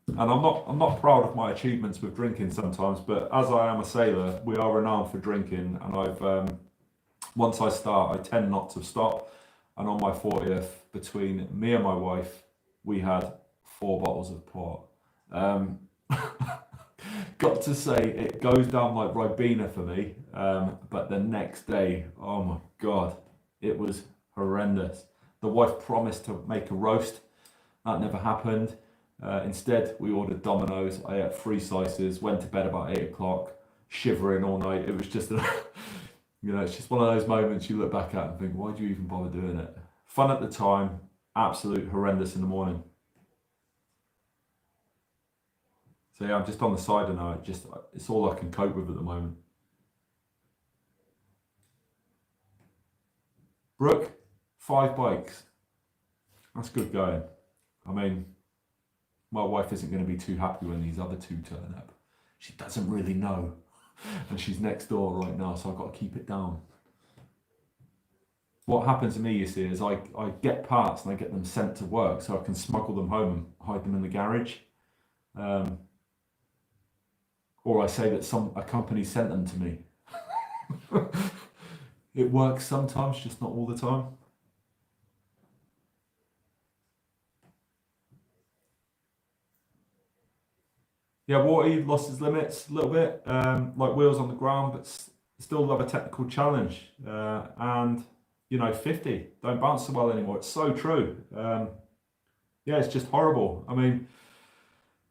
And I'm not proud of my achievements with drinking sometimes, but as I am a sailor, we are renowned for drinking, and I've once I start, I tend not to stop. And on my 40th, between me and my wife, we had 4 bottles of port. Got to say, it goes down like Ribena for me, but the next day, oh my God, it was horrendous. The wife promised to make a roast. That never happened. Instead, we ordered Domino's. I ate 3 slices, went to bed about 8 o'clock, shivering all night. It was just, it's just one of those moments you look back at and think, why do you even bother doing it? Fun at the time, absolute horrendous in the morning. So yeah, I'm just on the cider now. It's all I can cope with at the moment. Brooke, 5 bikes. That's good going. I mean, my wife isn't going to be too happy when these other 2 turn up. She doesn't really know. And she's next door right now, so I've got to keep it down. What happens to me, you see, is I get parts and I get them sent to work so I can smuggle them home and hide them in the garage. Or I say that a company sent them to me. It works sometimes, just not all the time. Yeah, Warty lost his limits a little bit, like wheels on the ground, but still love a technical challenge. And 50 don't bounce so well anymore. It's so true. Yeah, it's just horrible. I mean,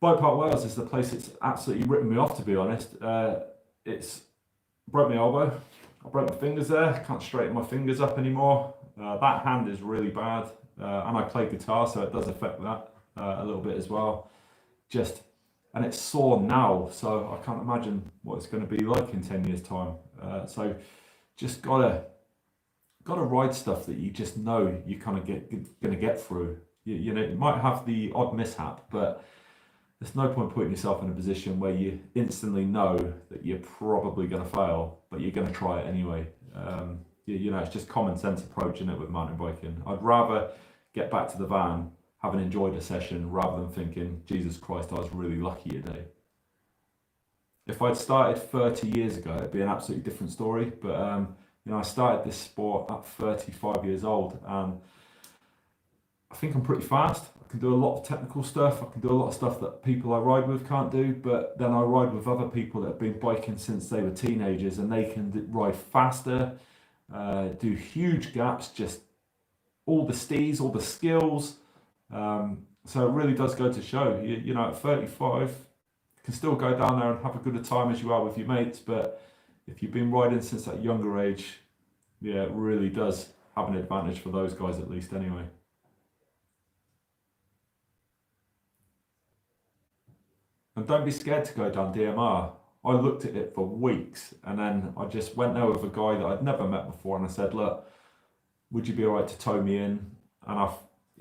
Bike Park Wales is the place it's absolutely written me off, to be honest. It's broke my elbow. I broke my fingers there. Can't straighten my fingers up anymore. That hand is really bad. And I play guitar, so it does affect that a little bit as well. Just and it's sore now, so I can't imagine what it's going to be like in 10 years' time. So just gotta ride stuff that you just know you kind of gonna get through. You know, you might have the odd mishap, but there's no point putting yourself in a position where you instantly know that you're probably going to fail, but you're going to try it anyway. You know, it's just common sense approaching it with mountain biking. I'd rather get back to the van having enjoyed a session rather than thinking, Jesus Christ, I was really lucky today. If I'd started 30 years ago, it'd be an absolutely different story. But you know, I started this sport at 35 years old, and I think I'm pretty fast. I can do a lot of technical stuff. I can do a lot of stuff that people I ride with can't do. But then I ride with other people that have been biking since they were teenagers, and they can ride faster, do huge gaps, just all the steez, all the skills. So it really does go to show. You know, at 35, you can still go down there and have a good a time as you are with your mates. But if you've been riding since that younger age, yeah, it really does have an advantage for those guys at least anyway. And don't be scared to go down DMR. I looked at it for weeks, and then I just went there with a guy that I'd never met before, and I said, look, would you be all right to tow me in? And I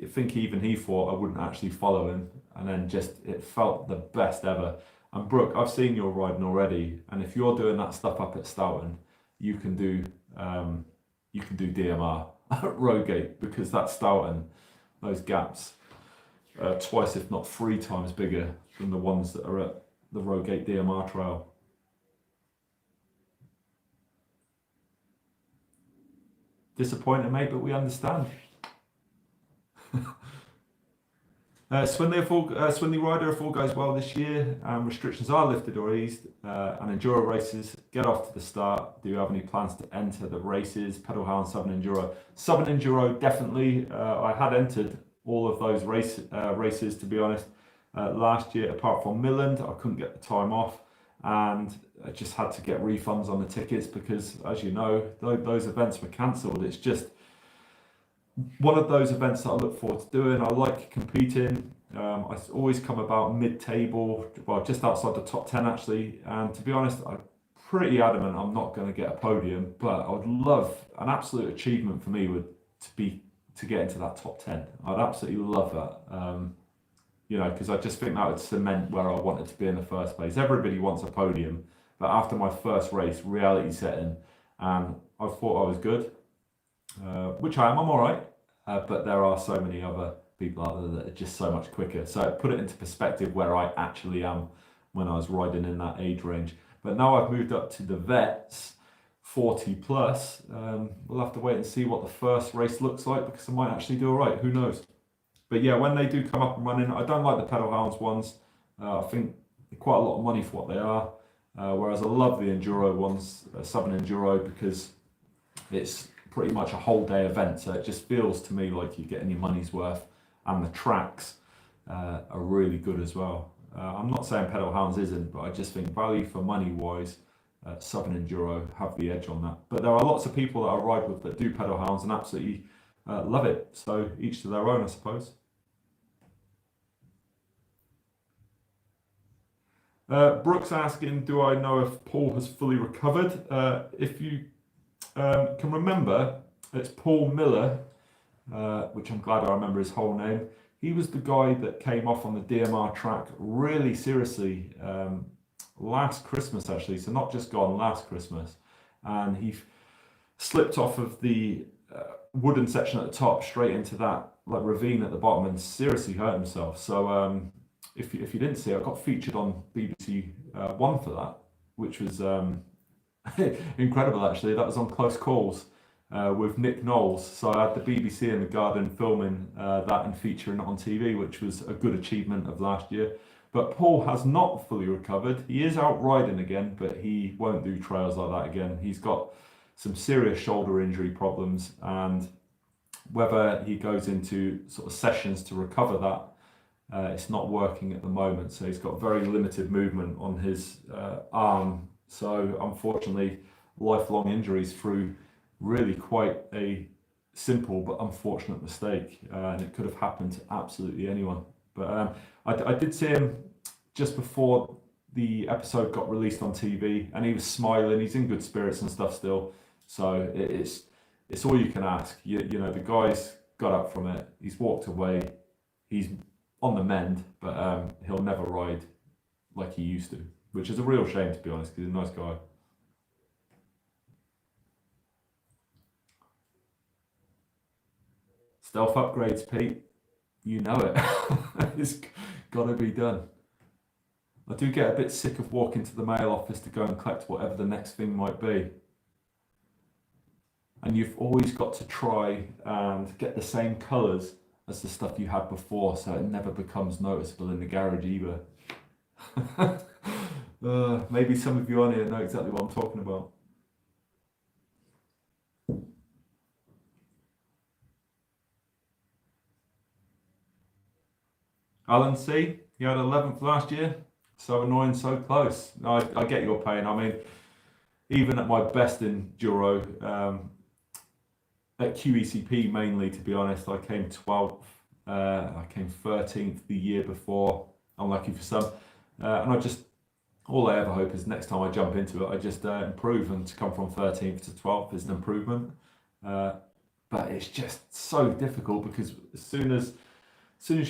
think even he thought I wouldn't actually follow him, and then just it felt the best ever. And Brooke, I've seen your riding already, and if you're doing that stuff up at Stoughton, you can do DMR at Rogate, because that's Stoughton, those gaps, twice if not three times bigger than the ones that are at the Rogate DMR trail. Disappointed, mate, but we understand. Swindley Rider, if all goes well this year and restrictions are lifted or eased, and enduro races get off to the start, do you have any plans to enter the races? Pedal Hound, Southern Enduro. Southern Enduro, definitely. I had entered all of those races, to be honest. Last year, apart from Midland, I couldn't get the time off, and I just had to get refunds on the tickets because, as you know, those events were cancelled. It's just one of those events that I look forward to doing. I like competing. I always come about mid-table, well, just outside the top 10 actually. And to be honest, I'm pretty adamant I'm not going to get a podium, but I would love, an absolute achievement for me would to get into that top 10. I'd absolutely love that. You know, because I just think that would cement where I wanted to be in the first place. Everybody wants a podium, but after my first race, reality set in, and I thought I was good, which I am. I'm all right, but there are so many other people out there that are just so much quicker. So put it into perspective where I actually am when I was riding in that age range. But now I've moved up to the vets, 40 plus. We'll have to wait and see what the first race looks like, because I might actually do all right. Who knows? But yeah, when they do come up and running, I don't like the Pedal Hounds ones. I think they're quite a lot of money for what they are. Whereas I love the Enduro ones, Southern Enduro, because it's pretty much a whole day event. So it just feels to me like you're getting your money's worth. And the tracks are really good as well. I'm not saying Pedal Hounds isn't, but I just think value for money wise, Southern Enduro have the edge on that. But there are lots of people that I ride with that do Pedal Hounds and absolutely love it. So each to their own, I suppose. Brooks asking, do I know if Paul has fully recovered? If you can remember, it's Paul Miller, which I'm glad I remember his whole name. He was the guy that came off on the DMR track really seriously last Christmas, actually. So not just gone, last Christmas. And he slipped off of the wooden section at the top straight into that like ravine at the bottom and seriously hurt himself. So if you didn't see it, I got featured on BBC One for that, which was incredible actually. That was on Close Calls with Nick Knowles. So I had the BBC in the garden filming that and featuring it on TV, which was a good achievement of last year. But Paul has not fully recovered. He is out riding again, but he won't do trails like that again. He's got some serious shoulder injury problems, and whether he goes into sort of sessions to recover that, it's not working at the moment. So he's got very limited movement on his arm. So unfortunately, lifelong injuries through really quite a simple but unfortunate mistake, and it could have happened to absolutely anyone. But I did see him just before the episode got released on TV, and he was smiling. He's in good spirits and stuff still. So it's all you can ask. You know, the guy's got up from it. He's walked away. He's on the mend, but he'll never ride like he used to, which is a real shame, to be honest, because he's a nice guy. Stealth upgrades, Pete. You know it. It's got to be done. I do get a bit sick of walking to the mail office to go and collect whatever the next thing might be. And you've always got to try and get the same colours as the stuff you had before, so it never becomes noticeable in the garage either. Maybe some of you on here know exactly what I'm talking about. Alan C, you had 11th last year. So annoying, so close. I get your pain. I mean, even at my best enduro, at QECP mainly, to be honest, I came 12th. I came 13th the year before. Unlucky for some. And all I ever hope is next time I jump into it, I just improve, and to come from 13th to 12th is an improvement. But it's just so difficult, because as soon as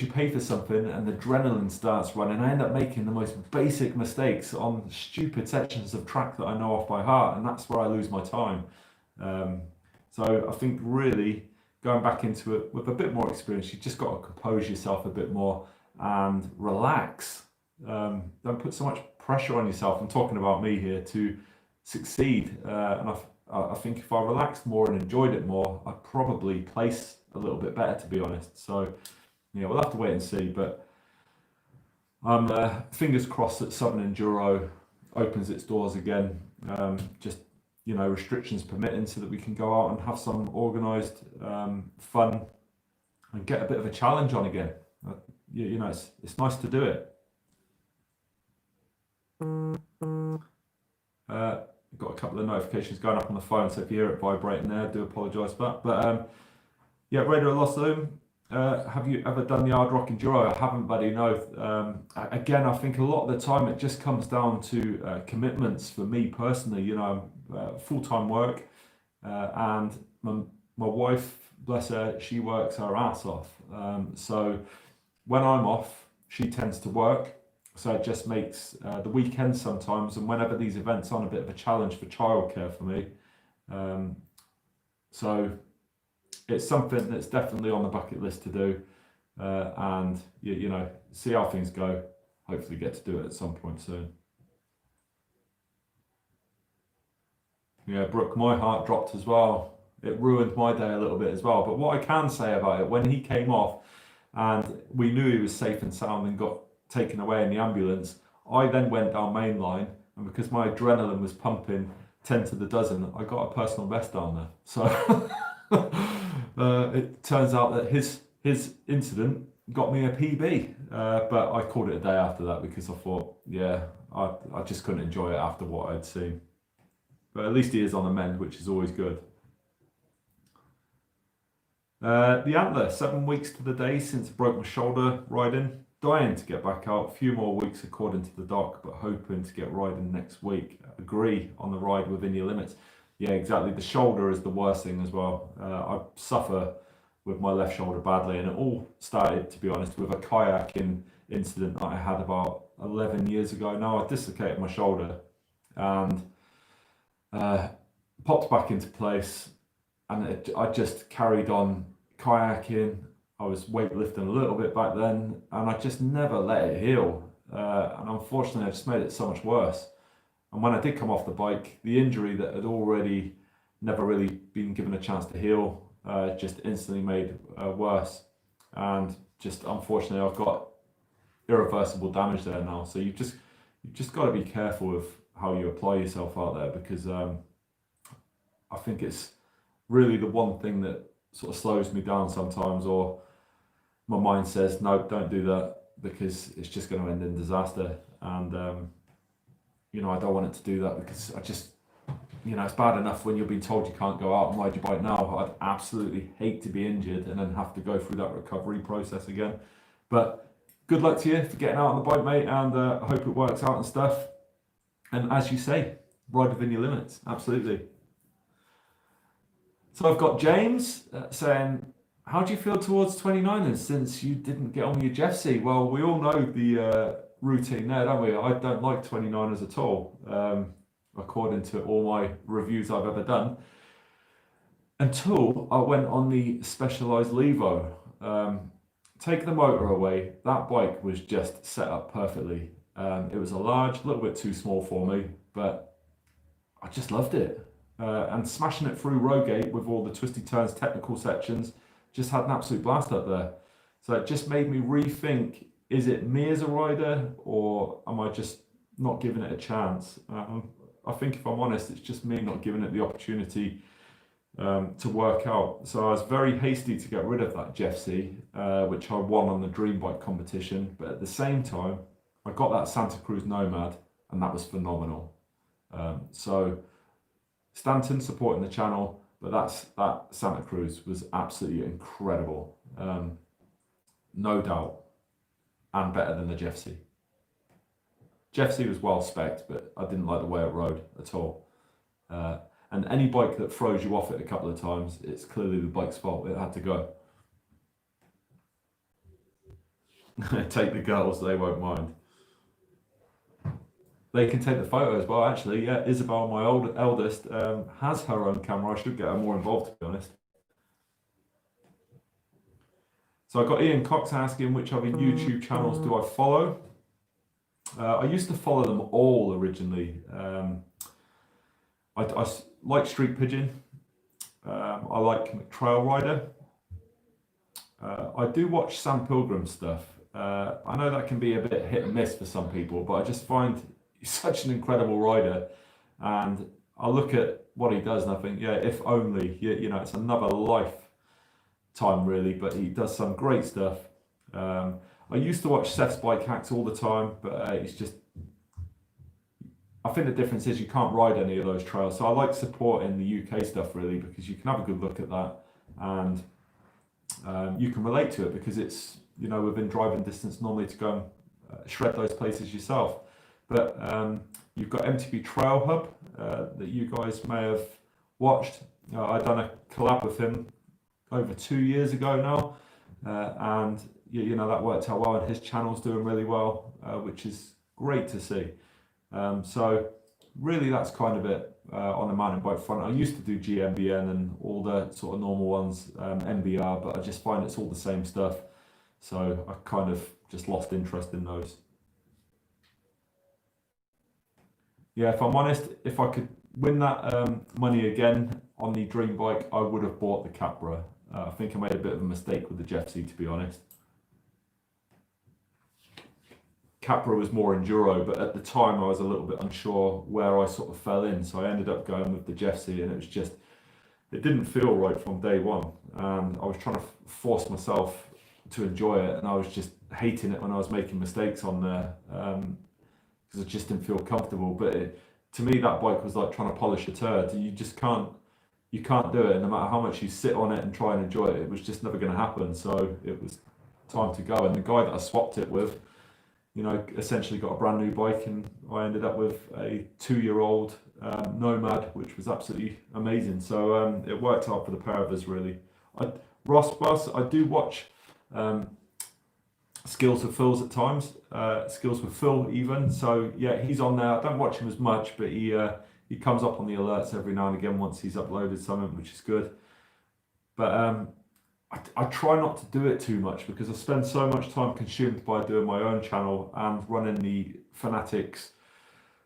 you pay for something and the adrenaline starts running, I end up making the most basic mistakes on stupid sections of track that I know off by heart, and that's where I lose my time. So I think really going back into it with a bit more experience, you just got to compose yourself a bit more and relax. Don't put so much pressure on yourself. I'm talking about me here, to succeed. And I think if I relaxed more and enjoyed it more, I'd probably place a little bit better, to be honest. So yeah, we'll have to wait and see, but I'm fingers crossed that Southern Enduro opens its doors again. Just, you know, restrictions permitting, so that we can go out and have some organised fun and get a bit of a challenge on again. You know, it's nice to do it. Got a couple of notifications going up on the phone, so if you hear it vibrating there, I do apologise for that. But yeah, Radio Lost Zoom. Have you ever done the Hard Rock Enduro? I haven't, buddy, no. Again, I think a lot of the time it just comes down to commitments for me personally. You know, full-time work, and my wife, bless her, she works her ass off. So when I'm off, she tends to work. So it just makes the weekends sometimes, and whenever these events on, a bit of a challenge for childcare for me. So it's something that's definitely on the bucket list to do, and you know, see how things go. Hopefully get to do it at some point soon. Yeah, Brooke, my heart dropped as well. It ruined my day a little bit as well. But what I can say about it, when he came off and we knew he was safe and sound and got taken away in the ambulance, I then went down main line, and because my adrenaline was pumping 10 to the dozen, I got a personal best down there. So it turns out that his incident got me a PB, but I called it a day after that, because I thought, yeah, I just couldn't enjoy it after what I'd seen. But at least he is on the mend, which is always good. The Antler, 7 weeks to the day since I broke my shoulder riding. Dying to get back out. A few more weeks according to the doc, but hoping to get riding next week. Agree on the ride within your limits. Yeah, exactly. The shoulder is the worst thing as well. I suffer with my left shoulder badly, and it all started, to be honest, with a kayaking incident that I had about 11 years ago now. I dislocated my shoulder and popped back into place, and I just carried on kayaking. I was weightlifting a little bit back then, and I just never let it heal. And unfortunately, I just made it so much worse. And when I did come off the bike, the injury that had already never really been given a chance to heal just instantly made worse. And just unfortunately, I've got irreversible damage there now. So you've just got to be careful with how you apply yourself out there, because I think it's really the one thing that sort of slows me down sometimes, or my mind says, no, don't do that, because it's just going to end in disaster. And you know, I don't want it to do that, because I just, you know, it's bad enough when you're being told you can't go out and ride your bike now. I'd absolutely hate to be injured and then have to go through that recovery process again. But good luck to you for getting out on the bike, mate, and I hope it works out and stuff. And as you say, ride within your limits, absolutely. So I've got James saying, how do you feel towards 29ers since you didn't get on with your Jeffsy? Well, we all know the routine there, don't we? I don't like 29ers at all, according to all my reviews I've ever done, until I went on the Specialized Levo. Take the motor away, that bike was just set up perfectly. It was a little bit too small for me, but I just loved it. And smashing it through Rogate with all the twisty turns, technical sections, just had an absolute blast up there. So it just made me rethink, is it me as a rider, or am I just not giving it a chance? I think if I'm honest, it's just me not giving it the opportunity to work out. So I was very hasty to get rid of that Jeffsy, which I won on the Dream Bike competition. But at the same time, I got that Santa Cruz Nomad, and that was phenomenal. So Stanton supporting the channel, but that Santa Cruz was absolutely incredible, no doubt, and better than the Jeffsy. Jeffsy was well spec'd, but I didn't like the way it rode at all. And any bike that throws you off it a couple of times, it's clearly the bike's fault. It had to go. Take the girls, they won't mind. They can take the photo as well, actually. Yeah, Isabel, my eldest, has her own camera. I should get her more involved, to be honest. So I got Ian Cox asking, which other YouTube channels do I follow? I used to follow them all originally. I like Street Pigeon. I like Trail Rider. I do watch Sam Pilgrim stuff. I know that can be a bit hit and miss for some people, but I just find he's such an incredible rider, and I look at what he does and I think, yeah, if only, you know, it's another lifetime really, but he does some great stuff. I used to watch Seth's Bike Hacks all the time, but it's just, I think the difference is you can't ride any of those trails. So I like supporting the UK stuff really, because you can have a good look at that, and you can relate to it because it's, you know, within driving distance normally to go and shred those places yourself. But you've got MTB Trail Hub that you guys may have watched. I've done a collab with him over 2 years ago now, and you know, that worked out well, and his channel's doing really well, which is great to see. So really that's kind of it on the mountain bike front. I used to do GMBN and all the sort of normal ones, MBR, but I just find it's all the same stuff. So I kind of just lost interest in those. Yeah, if I'm honest, if I could win that money again on the Dream Bike, I would have bought the Capra. I think I made a bit of a mistake with the Jeffsy, to be honest. Capra was more enduro, but at the time I was a little bit unsure where I sort of fell in, so I ended up going with the Jeffsy, and it was just, it didn't feel right from day one, and I was trying to force myself to enjoy it, and I was just hating it when I was making mistakes on there, because I just didn't feel comfortable. But to me, that bike was like trying to polish a turd. You just can't do it, and no matter how much you sit on it and try and enjoy it, it was just never going to happen. So it was time to go, and the guy that I swapped it with, you know, essentially got a brand new bike, and I ended up with a 2-year-old Nomad, which was absolutely amazing. So it worked out for the pair of us, really. Ross, I do watch Skills with Phil's at times, Skills with Phil even. So yeah, he's on there. I don't watch him as much, but he comes up on the alerts every now and again once he's uploaded something, which is good. But I try not to do it too much because I spend so much time consumed by doing my own channel and running the Fanatics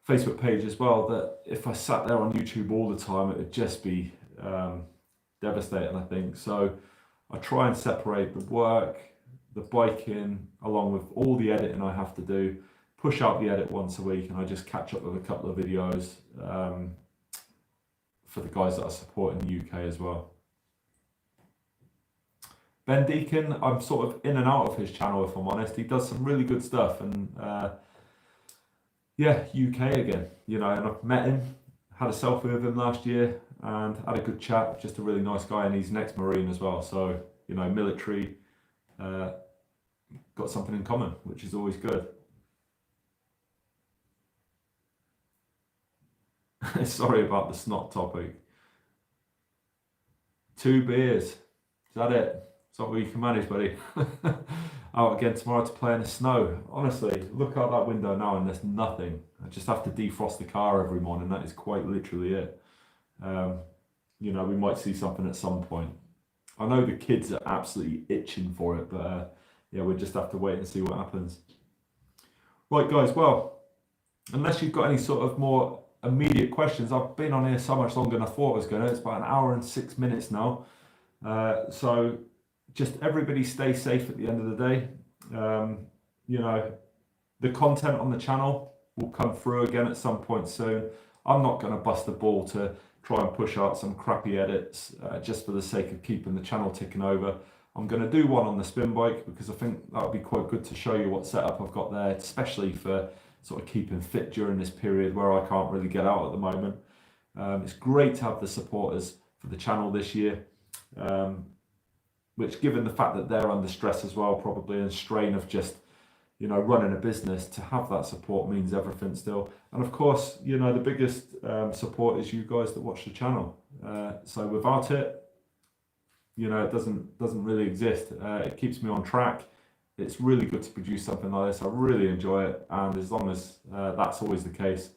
Facebook page as well, that if I sat there on YouTube all the time, it would just be devastating, I think. So I try and separate the work, the biking, along with all the editing I have to do, push out the edit once a week, and I just catch up with a couple of videos for the guys that I support in the UK as well. Ben Deacon, I'm sort of in and out of his channel, if I'm honest. He does some really good stuff, and yeah, UK again, you know, and I've met him, had a selfie with him last year, and had a good chat. Just a really nice guy, and he's an ex-Marine as well, so, you know, military, got something in common, which is always good. Sorry about the snot topic. 2 beers. Is that it? Is that what you can manage, buddy? Out again tomorrow to play in the snow. Honestly, look out that window now and there's nothing. I just have to defrost the car every morning. That is quite literally it. You know, we might see something at some point. I know the kids are absolutely itching for it, but yeah, we'll just have to wait and see what happens. Right, guys, well, unless you've got any sort of more immediate questions, I've been on here so much longer than I thought I was going to. It's about 1 hour and 6 minutes now. So just everybody stay safe at the end of the day. You know, the content on the channel will come through again at some point soon. I'm not going to bust the ball to try and push out some crappy edits just for the sake of keeping the channel ticking over. I'm going to do one on the spin bike because I think that would be quite good to show you what setup I've got there, especially for sort of keeping fit during this period where I can't really get out at the moment. It's great to have the supporters for the channel this year, which, given the fact that they're under stress as well, probably, and strain of just, you know, running a business, to have that support means everything still. And of course, you know, the biggest support is you guys that watch the channel. So without it, you know, it doesn't really exist. It keeps me on track. It's really good to produce something like this. I really enjoy it, and as long as that's always the case,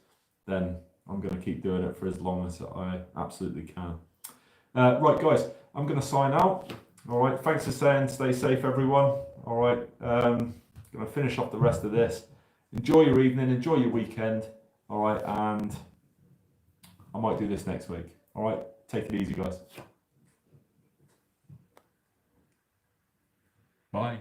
then I'm going to keep doing it for as long as I absolutely can. Right, guys, I'm going to sign out. All right, thanks for saying. Stay safe, everyone. All right, going to finish off the rest of this. Enjoy your evening, enjoy your weekend. All right, and I might do this next week. All right, take it easy, guys. Bye.